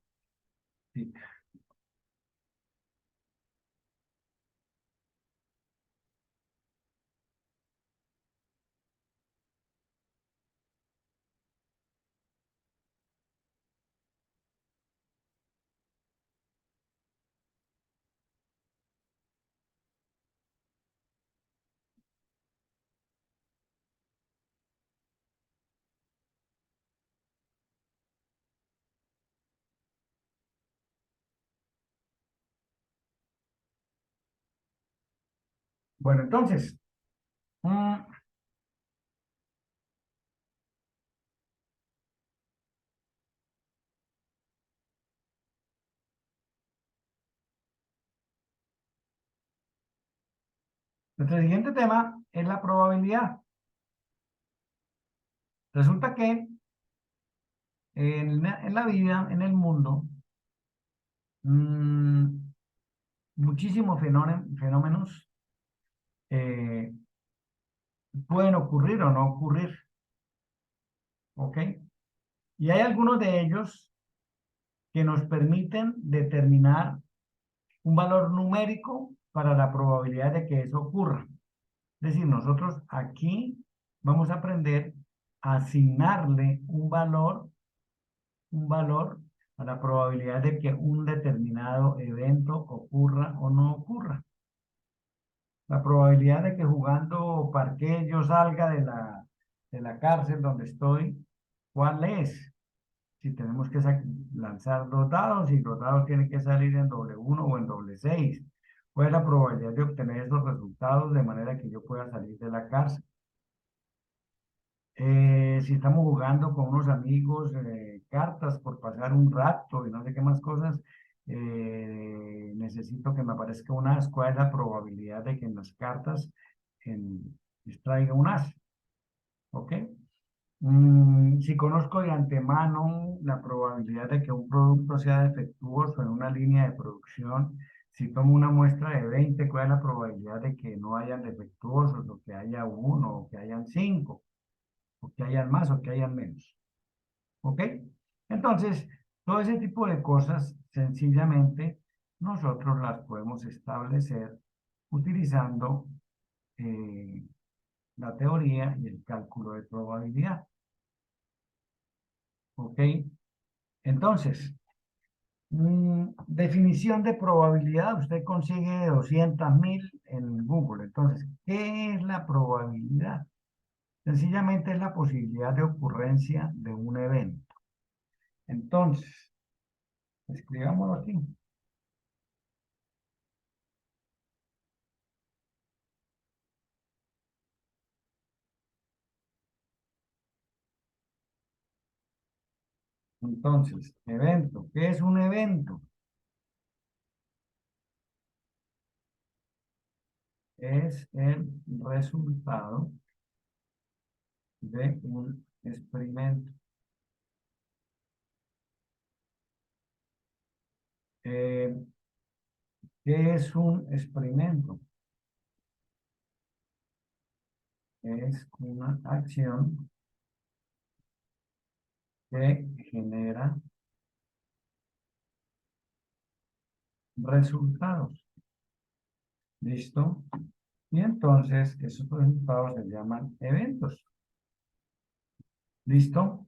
Sí. Bueno, entonces, Mm, Nuestro siguiente tema es la probabilidad. Resulta que en la vida, en el mundo, mm, muchísimos fenómenos eh, pueden ocurrir o no ocurrir, ¿ok? Y hay algunos de ellos que nos permiten determinar un valor numérico para la probabilidad de que eso ocurra. Es decir, nosotros aquí vamos a aprender a asignarle un valor a la probabilidad de que un determinado evento ocurra o no ocurra. La probabilidad de que jugando parqué yo salga de la cárcel donde estoy, ¿cuál es? Si tenemos que lanzar dos dados y los dados tienen que salir en doble uno o en doble 6. ¿Cuál es la probabilidad de obtener esos resultados de manera que yo pueda salir de la cárcel? Si estamos jugando con unos amigos, cartas por pasar un rato y no sé qué más cosas, necesito que me aparezca un as. ¿Cuál es la probabilidad de que en las cartas extraiga un as? ¿Ok? Si conozco de antemano la probabilidad de que un producto sea defectuoso en una línea de producción, si tomo una muestra de 20, ¿cuál es la probabilidad de que no hayan defectuosos, o que haya uno, o que hayan 5, o que hayan más, o que hayan menos? ¿Ok? Entonces, todo ese tipo de cosas, sencillamente, nosotros las podemos establecer utilizando eh, la teoría y el cálculo de probabilidad. ¿Ok? Entonces, definición de probabilidad, usted consigue 200.000 en Google. Entonces, ¿qué es la probabilidad? Sencillamente es la posibilidad de ocurrencia de un evento. Entonces, escribámoslo aquí. Entonces, evento. ¿Qué es un evento? Es el resultado de un experimento. Eh, ¿Qué es un experimento? Es una acción que genera resultados. ¿Listo? Y entonces esos resultados se llaman eventos. ¿Listo?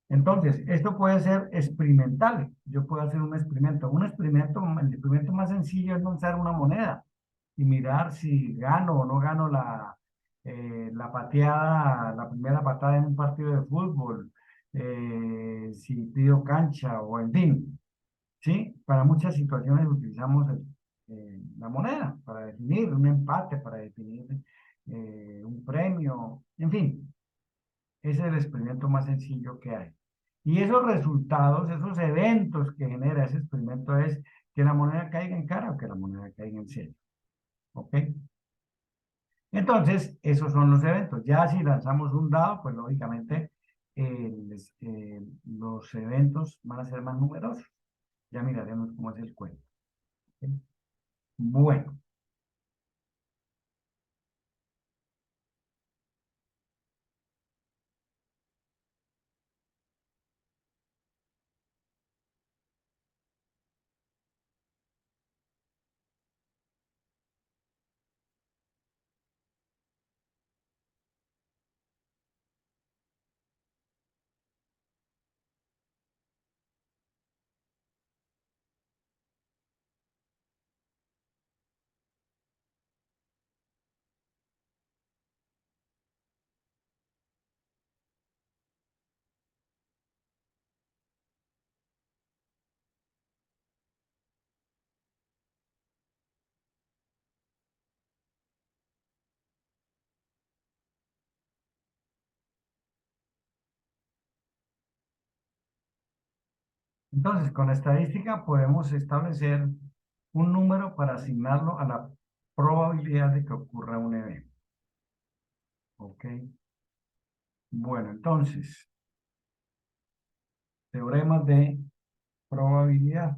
Entonces, esto puede ser experimental. Yo puedo hacer un experimento. El experimento más sencillo es lanzar una moneda y mirar si gano o no gano la pateada, la primera patada en un partido de fútbol, si pido cancha o en fin. ¿Sí? Para muchas situaciones utilizamos la moneda para definir un empate, para definir un premio, en fin. Ese es el experimento más sencillo que hay. Y esos resultados, esos eventos que genera ese experimento es que la moneda caiga en cara o que la moneda caiga en serio. ¿Ok? Entonces, esos son los eventos. Ya si lanzamos un dado, pues lógicamente los eventos van a ser más numerosos. Ya miraremos cómo es el cuento. ¿Ok? Bueno, Entonces, con la estadística podemos establecer un número para asignarlo a la probabilidad de que ocurra un evento. ¿Ok? Bueno, entonces, teorema de probabilidad.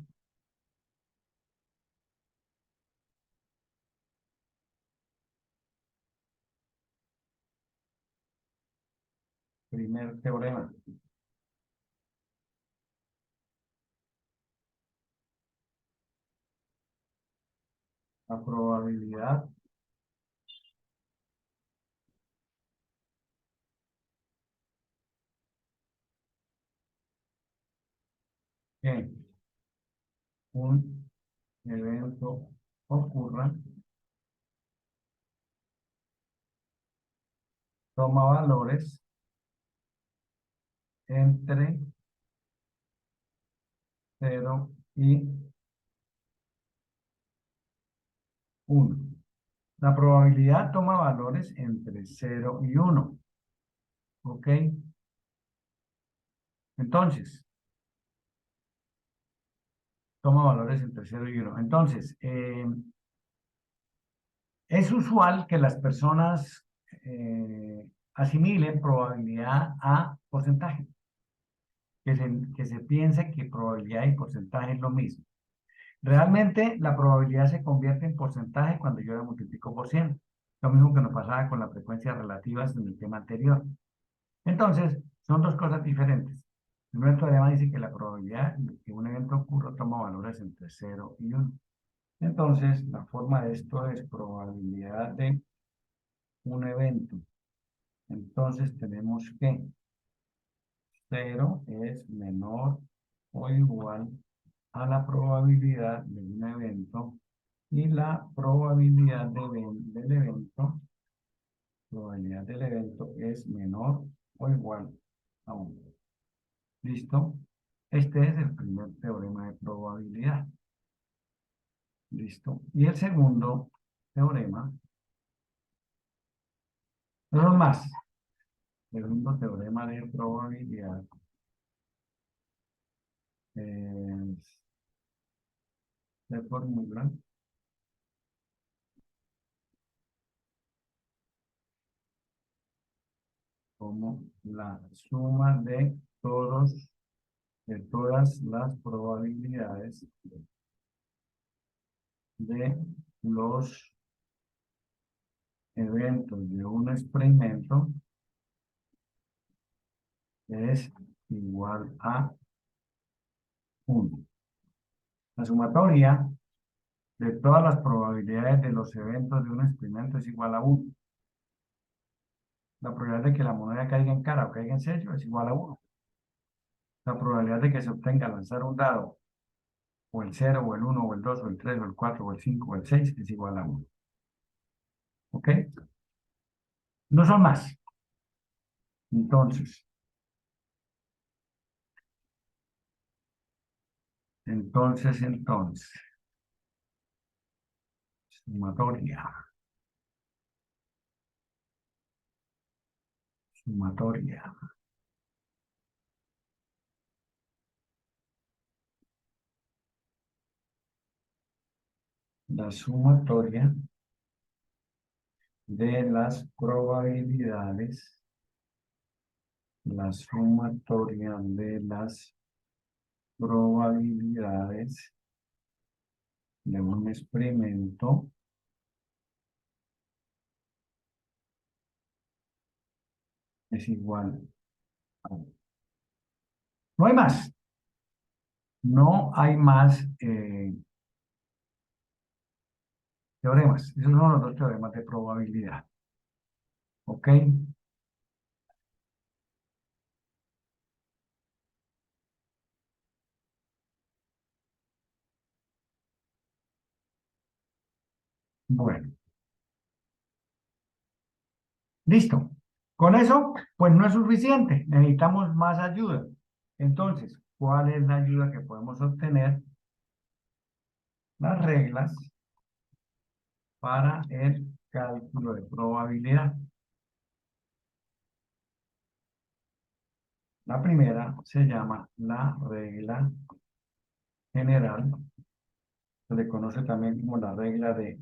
Primer teorema. La probabilidad que un evento ocurra toma valores entre 0 y 1. La probabilidad toma valores entre 0 y 1. ¿Ok? Entonces, toma valores entre 0 y 1. Entonces, es usual que las personas asimilen probabilidad a porcentaje. Que se piense que probabilidad y porcentaje es lo mismo. Realmente la probabilidad se convierte en porcentaje cuando yo la multiplico por 100. Lo mismo que nos pasaba con las frecuencias relativas en el tema anterior. Entonces, son dos cosas diferentes. El primer teorema dice que la probabilidad de que un evento ocurra toma valores entre 0 y 1. Entonces, la forma de esto es probabilidad de un evento. Entonces, tenemos que 0 es menor o igual a la probabilidad de un evento y la probabilidad del evento es menor o igual a 1. ¿Listo? Este es el primer teorema de probabilidad. ¿Listo? Y el segundo teorema, no son más. El segundo teorema de probabilidad se formula como la suma de todas las probabilidades de los eventos de un experimento es igual a 1. La sumatoria de todas las probabilidades de los eventos de un experimento es igual a 1. La probabilidad de que la moneda caiga en cara o caiga en sello es igual a 1. La probabilidad de que se obtenga al lanzar un dado, o el 0, o el 1, o el 2, o el 3, o el 4, o el 5, o el 6, es igual a 1. ¿Ok? No son más. Entonces, sumatoria. Sumatoria. La sumatoria de las probabilidades, la sumatoria de las probabilidades de un experimento es igual a 1. No hay más. No hay más teoremas. Esos son los dos teoremas de probabilidad. ¿Ok? Bueno. Listo. Con eso, pues no es suficiente. Necesitamos más ayuda. Entonces, ¿cuál es la ayuda que podemos obtener? Las reglas para el cálculo de probabilidad. La primera se llama la regla general, se le conoce también como la regla de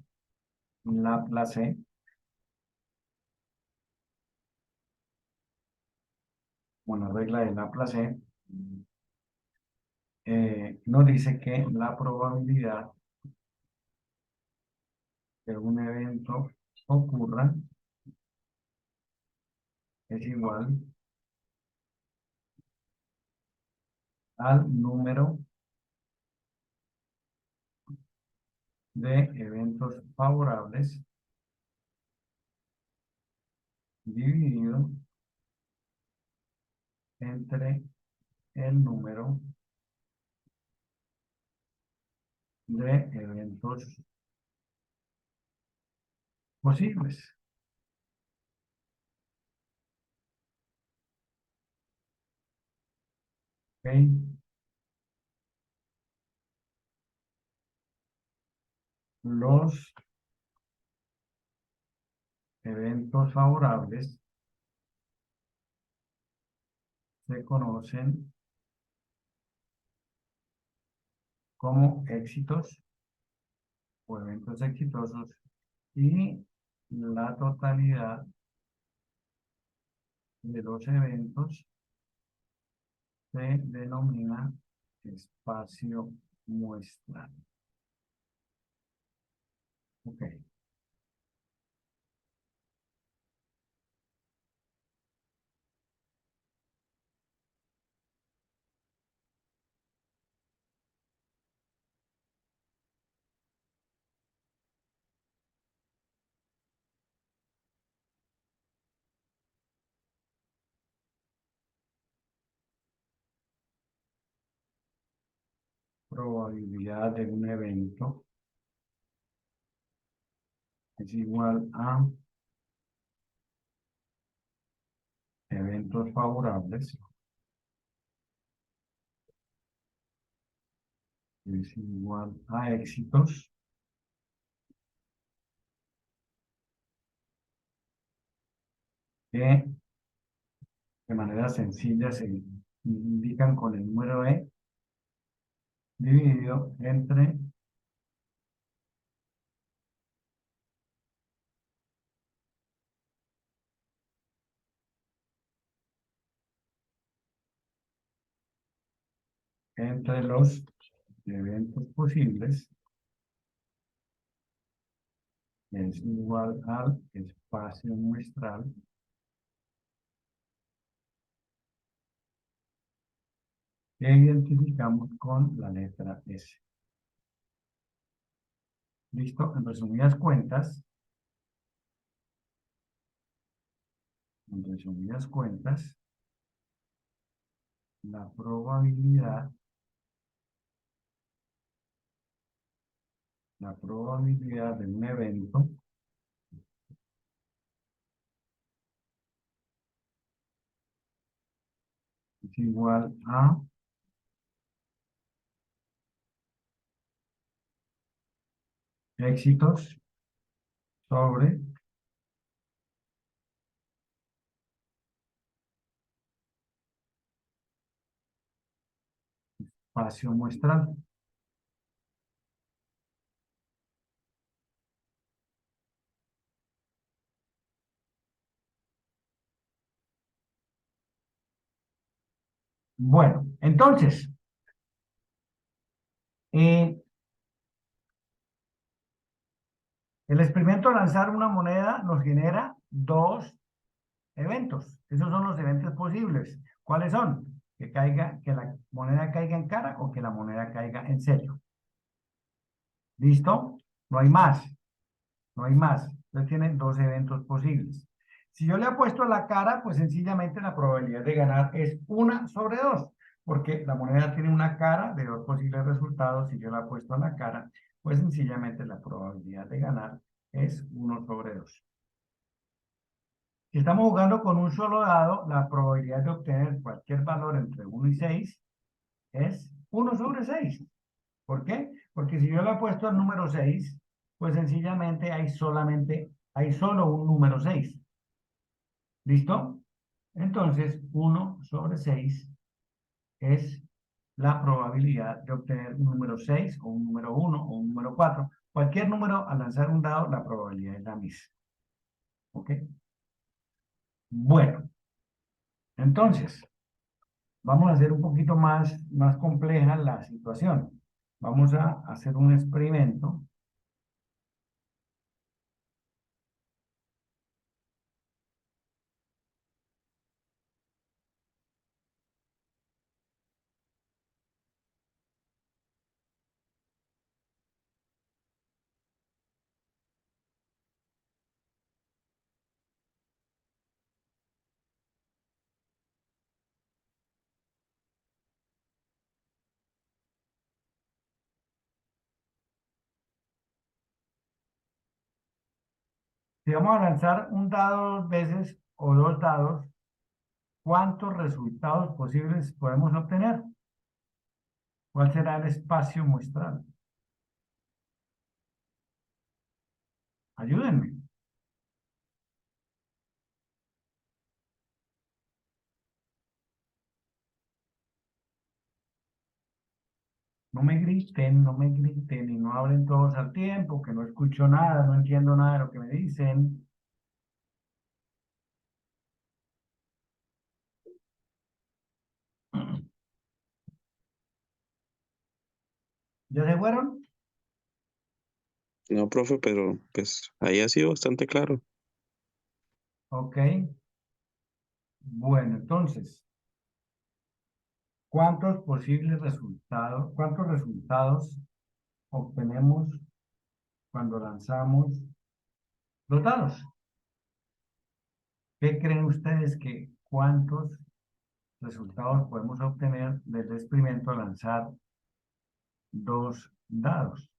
Laplace. Como la regla de Laplace, nos dice que la probabilidad que un evento ocurra es igual al número de eventos favorables dividido entre el número de eventos posibles. ¿Ok? Los eventos favorables se conocen como éxitos o eventos exitosos y la totalidad de los eventos se denomina espacio muestral. Ok. Probabilidad de un evento es igual a eventos favorables es igual a éxitos que de manera sencilla se indican con el número E dividido entre los eventos posibles es igual al espacio muestral que identificamos con la letra S. ¿Listo? En resumidas cuentas, la probabilidad de un evento es igual a éxitos sobre espacio muestral. Bueno, entonces, el experimento de lanzar una moneda nos genera dos eventos. Esos son los eventos posibles. ¿Cuáles son? Que la moneda caiga en cara o que la moneda caiga en serio. ¿Listo? No hay más. No hay más. Entonces tienen dos eventos posibles. Si yo le apuesto a la cara, pues sencillamente la probabilidad de ganar es 1 sobre 2, porque la moneda tiene una cara de dos posibles resultados. Si yo la apuesto a la cara, pues sencillamente la probabilidad de ganar es 1 sobre 2. Si estamos jugando con un solo dado, la probabilidad de obtener cualquier valor entre 1 y 6 es 1 sobre 6. ¿Por qué? Porque si yo le apuesto al número 6, pues sencillamente hay solo un número 6. ¿Listo? Entonces, 1 sobre 6 es la probabilidad de obtener un número 6 o un número 1 o un número 4. Cualquier número, al lanzar un dado, la probabilidad es la misma. ¿Ok? Bueno, entonces, vamos a hacer un poquito más compleja la situación. Vamos a hacer un experimento. Si vamos a lanzar un dado 2 veces o 2 dados, ¿cuántos resultados posibles podemos obtener? ¿Cuál será el espacio muestral? Ayúdenme. No me griten y no hablen todos al tiempo, que no escucho nada, no entiendo nada de lo que me dicen. ¿Ya se fueron? No, profe, pero pues ahí ha sido bastante claro. Ok. Bueno, entonces, ¿cuántos resultados obtenemos cuando lanzamos los dados? ¿Qué creen ustedes que cuántos resultados podemos obtener del experimento al lanzar 2 dados?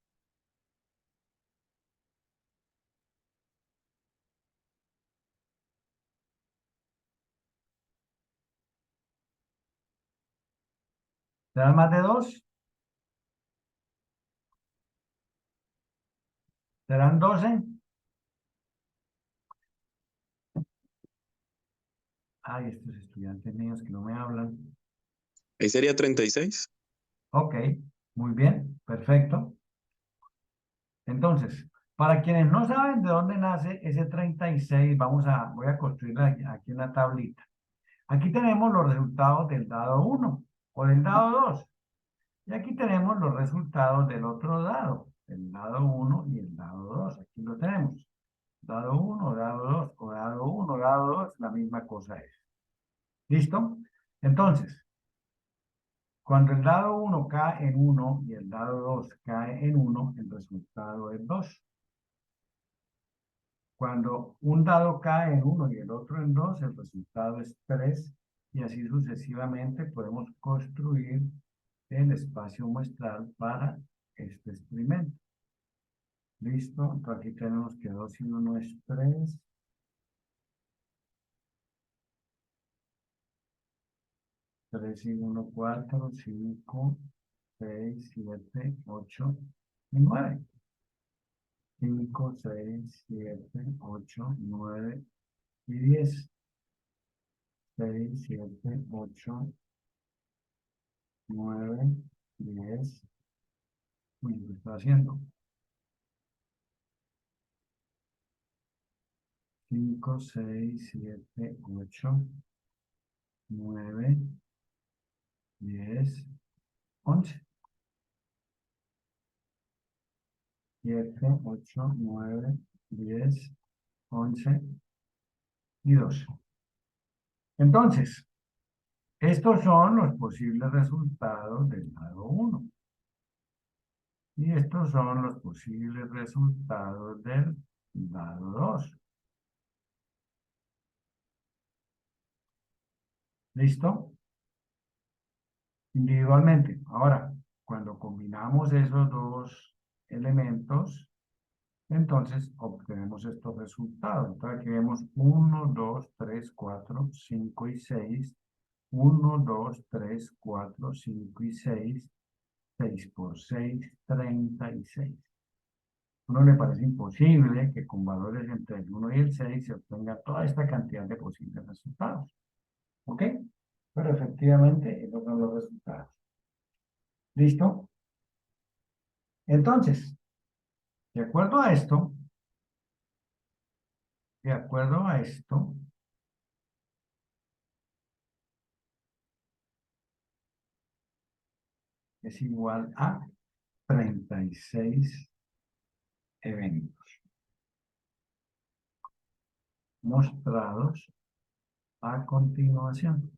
¿Serán más de 2? ¿Serán 12? Ay, estos estudiantes míos que no me hablan. Ahí sería 36. Ok, muy bien, perfecto. Entonces, para quienes no saben de dónde nace ese 36, voy a construir aquí una tablita. Aquí tenemos los resultados del dado 1 o del dado 2. Y aquí tenemos los resultados del otro dado, el dado 1 y el dado 2. Aquí lo tenemos. Dado 1, dado 2, o dado 1, dado 2, la misma cosa es. ¿Listo? Entonces, cuando el dado 1 cae en 1 y el dado 2 cae en 1, el resultado es 2. Cuando un dado cae en 1 y el otro en 2, el resultado es 3. Y así sucesivamente podemos construir el espacio muestral para este experimento. ¿Listo? Entonces aquí tenemos que 2 y 1 es 3. 3 y 1, 4, 5, 6, 7, 8 y 9. 5, 6, 7, 8, 9 y 10. 6, 7, 8, 9, 10. Uy, ¿qué está haciendo? 5, 6, 7, 8, 9, 10, 11. 7, 8, 9, 10, 11 y 12. Entonces, estos son los posibles resultados del dado 1. Y estos son los posibles resultados del dado 2. ¿Listo? Individualmente. Ahora, cuando combinamos esos dos elementos, entonces obtenemos estos resultados. Entonces aquí vemos 1, 2, 3, 4, 5 y 6. 1, 2, 3, 4, 5 y 6. 6 por 6, 36. A uno le parece imposible que con valores entre el 1 y el 6 se obtenga toda esta cantidad de posibles resultados. ¿Ok? Pero efectivamente, esos son los resultados. ¿Listo? Entonces, de acuerdo a esto, de acuerdo a esto, es igual a 36 eventos mostrados a continuación.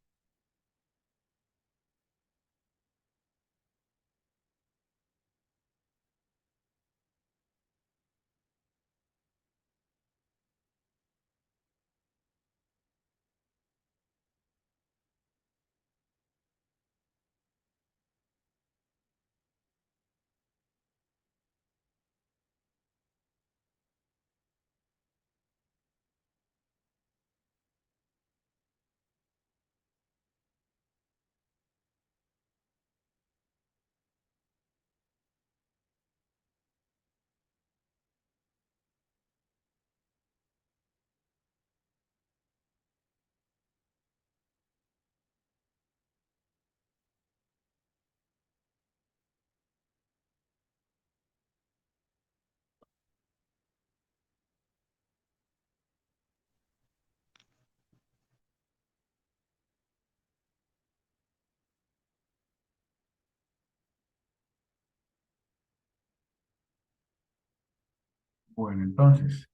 Bueno, entonces,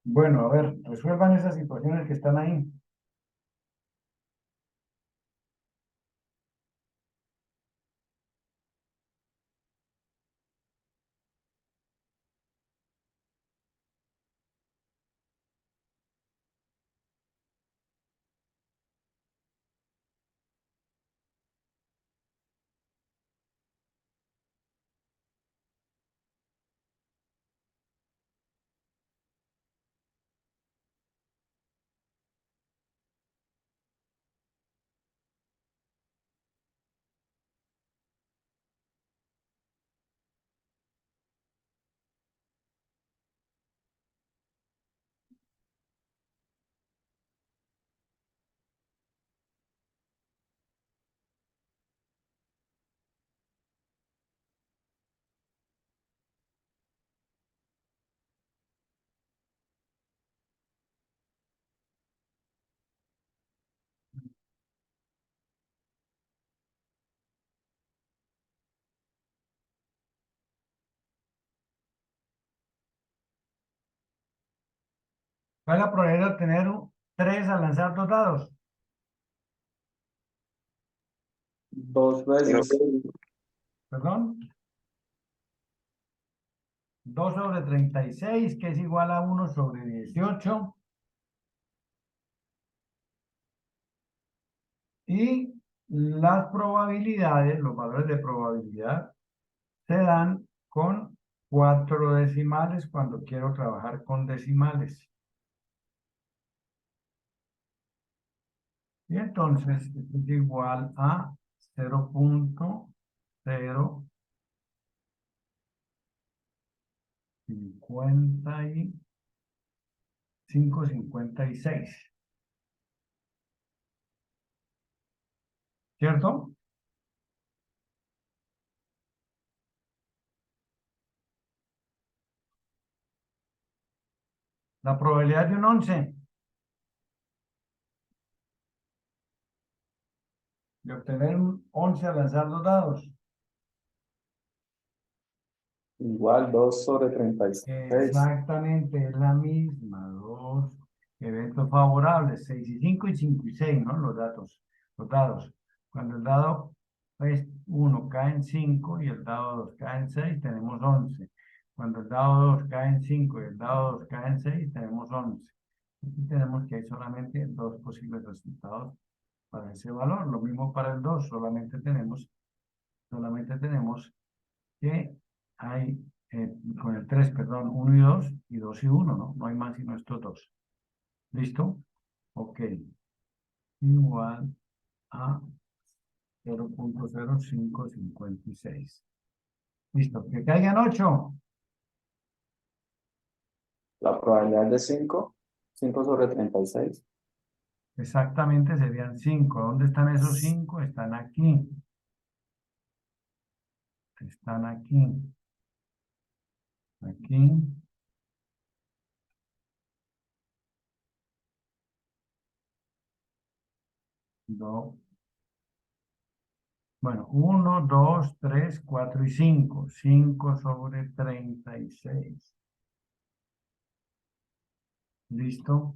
bueno, a ver, resuelvan esas situaciones que están ahí. ¿Cuál es la probabilidad de obtener 3 al lanzar 2 dados? 2 veces. ¿Perdón? 2 sobre 36, que es igual a 1 sobre 18. Y las probabilidades, los valores de probabilidad, se dan con 4 decimales cuando quiero trabajar con decimales. Y entonces, esto es igual a 0.05556. ¿Cierto? La probabilidad de un 11 de obtener un 11 al lanzar 2 dados. Igual 2 sobre 36. Exactamente, es la misma. 2 eventos favorables, 6 y 5 y 5 y 6, ¿no? Los dados. Cuando el dado 1 cae en 5 y el dado 2 cae en 6, tenemos 11. Cuando el dado 2 cae en 5 y el dado 2 cae en 6, tenemos 11. Aquí tenemos que hay solamente 2 posibles resultados para ese valor. Lo mismo para el 2, solamente tenemos que hay, con el 3, perdón, 1 y 2 y 1, ¿no? No hay más sino estos dos. ¿Listo? Ok. Igual a 0.0556. Listo. Que caigan 8. La probabilidad de 5. 5 sobre 36. Exactamente serían 5. ¿Dónde están esos 5? Están aquí. Están aquí. Aquí. Dos. Bueno, 1, 2, 3, 4 y 5. 5 sobre 36. ¿Listo?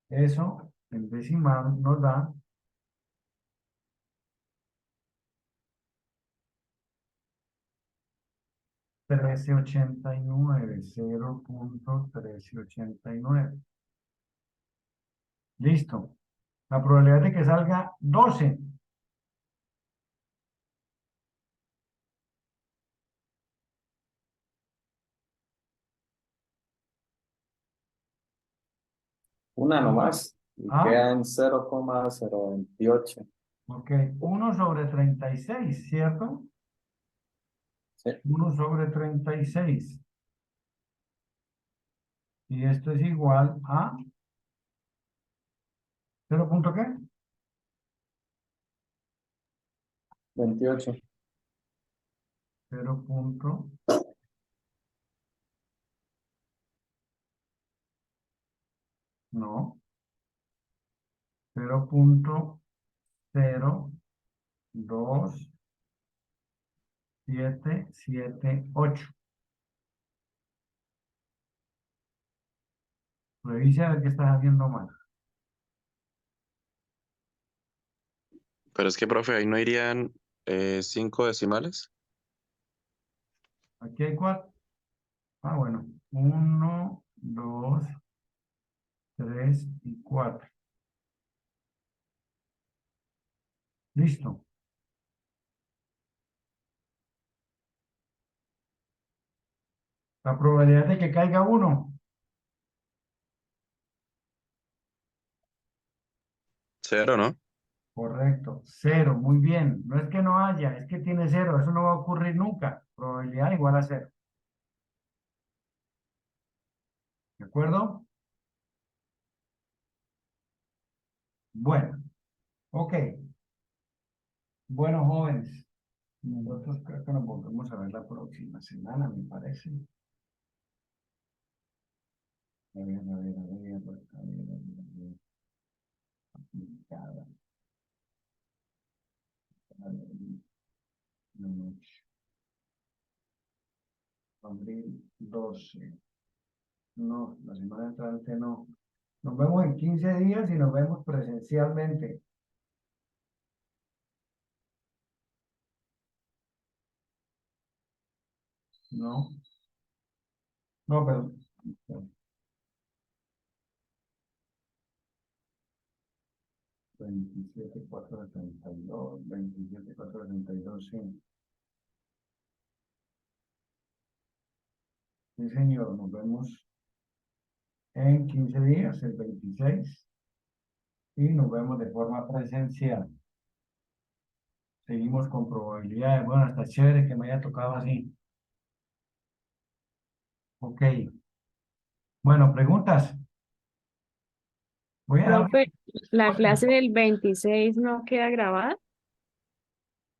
Eso, el decimal nos da 1389, 0.1389. Listo. La probabilidad de que salga 12. Una nomás. Y Ah. queda en 0,028. Ok, 1 sobre 36, ¿cierto? Sí. 1 sobre 36. Y esto es igual a 0. ¿Qué? 28. 0. No. 0.02778. Revisa a ver qué estás haciendo mal. Pero es que, profe, ahí no irían 5 decimales. Aquí hay 4. Ah, bueno. 1, 2, 3 y 4. Listo. La probabilidad de que caiga 1. 0, ¿no? Correcto. 0. Muy bien. No es que no haya, es que tiene 0. Eso no va a ocurrir nunca. Probabilidad igual a 0. ¿De acuerdo? Bueno. Ok. Bueno, jóvenes. Nosotros creo que nos volvemos a ver la próxima semana, me parece. A ver, a ver, a ver, a ver, a ver, a ver. Aplicada. A ver, la noche. Abril 12. No, la semana entrante no. Nos vemos en 15 días y nos vemos presencialmente. No. No, pero. 27, 4, 72, 27, 4, 72, sí. Sí, señor, nos vemos en 15 días, el 26, y nos vemos de forma presencial. Seguimos con probabilidades. Bueno, está chévere que me haya tocado así. Ok. Bueno, preguntas. Voy a dejar Profe, ¿la clase del 26 no queda grabada?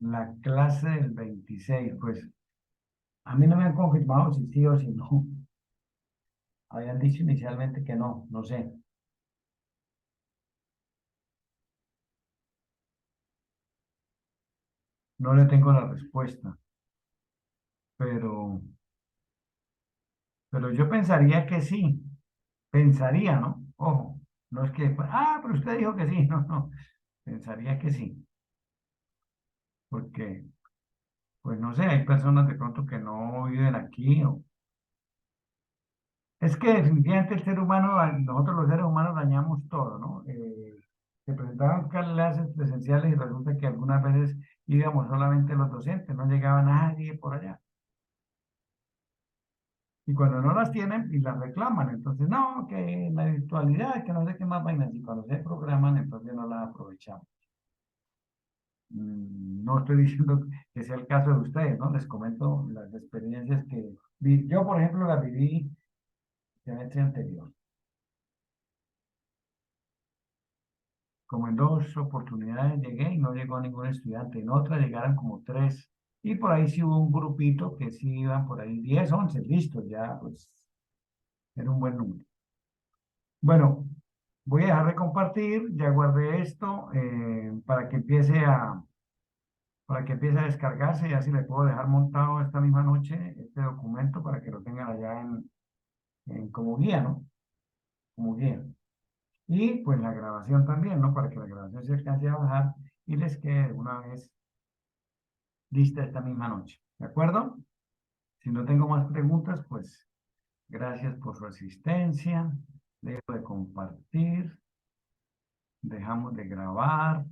la clase del 26. Pues a mí no me han confirmado si sí o si no. Habían dicho inicialmente que no, no sé. No le tengo la respuesta, pero, pero yo pensaría que sí. Pensaría, ¿no? Ojo, no es que, pero usted dijo que sí, no, no. Pensaría que sí, porque, pues no sé, hay personas de pronto que no viven aquí o. Es que definitivamente el ser humano, nosotros los seres humanos dañamos todo, ¿no? Se presentaban clases presenciales y resulta que algunas veces íbamos solamente los docentes, no llegaba nadie por allá. Y cuando no las tienen y las reclaman, entonces no, que la virtualidad, que no sé qué más vainas, y cuando se programan, entonces no las aprovechamos. No estoy diciendo que sea el caso de ustedes, ¿no? Les comento las experiencias que vi. Yo, por ejemplo, las viví el semestre anterior. Como en 2 oportunidades llegué y no llegó ningún estudiante, en otra llegaron como 3, y por ahí sí hubo un grupito que sí iban por ahí 10, 11, listo, ya pues era un buen número. Bueno, voy a dejar de compartir, ya guardé esto para que empiece a descargarse y así le puedo dejar montado esta misma noche este documento para que lo tengan allá como guía, ¿no? Como guía. Y pues la grabación también, ¿no? Para que la grabación se alcance a bajar y les quede una vez lista esta misma noche. ¿De acuerdo? Si no tengo más preguntas, pues gracias por su asistencia. Dejo de compartir. Dejamos de grabar.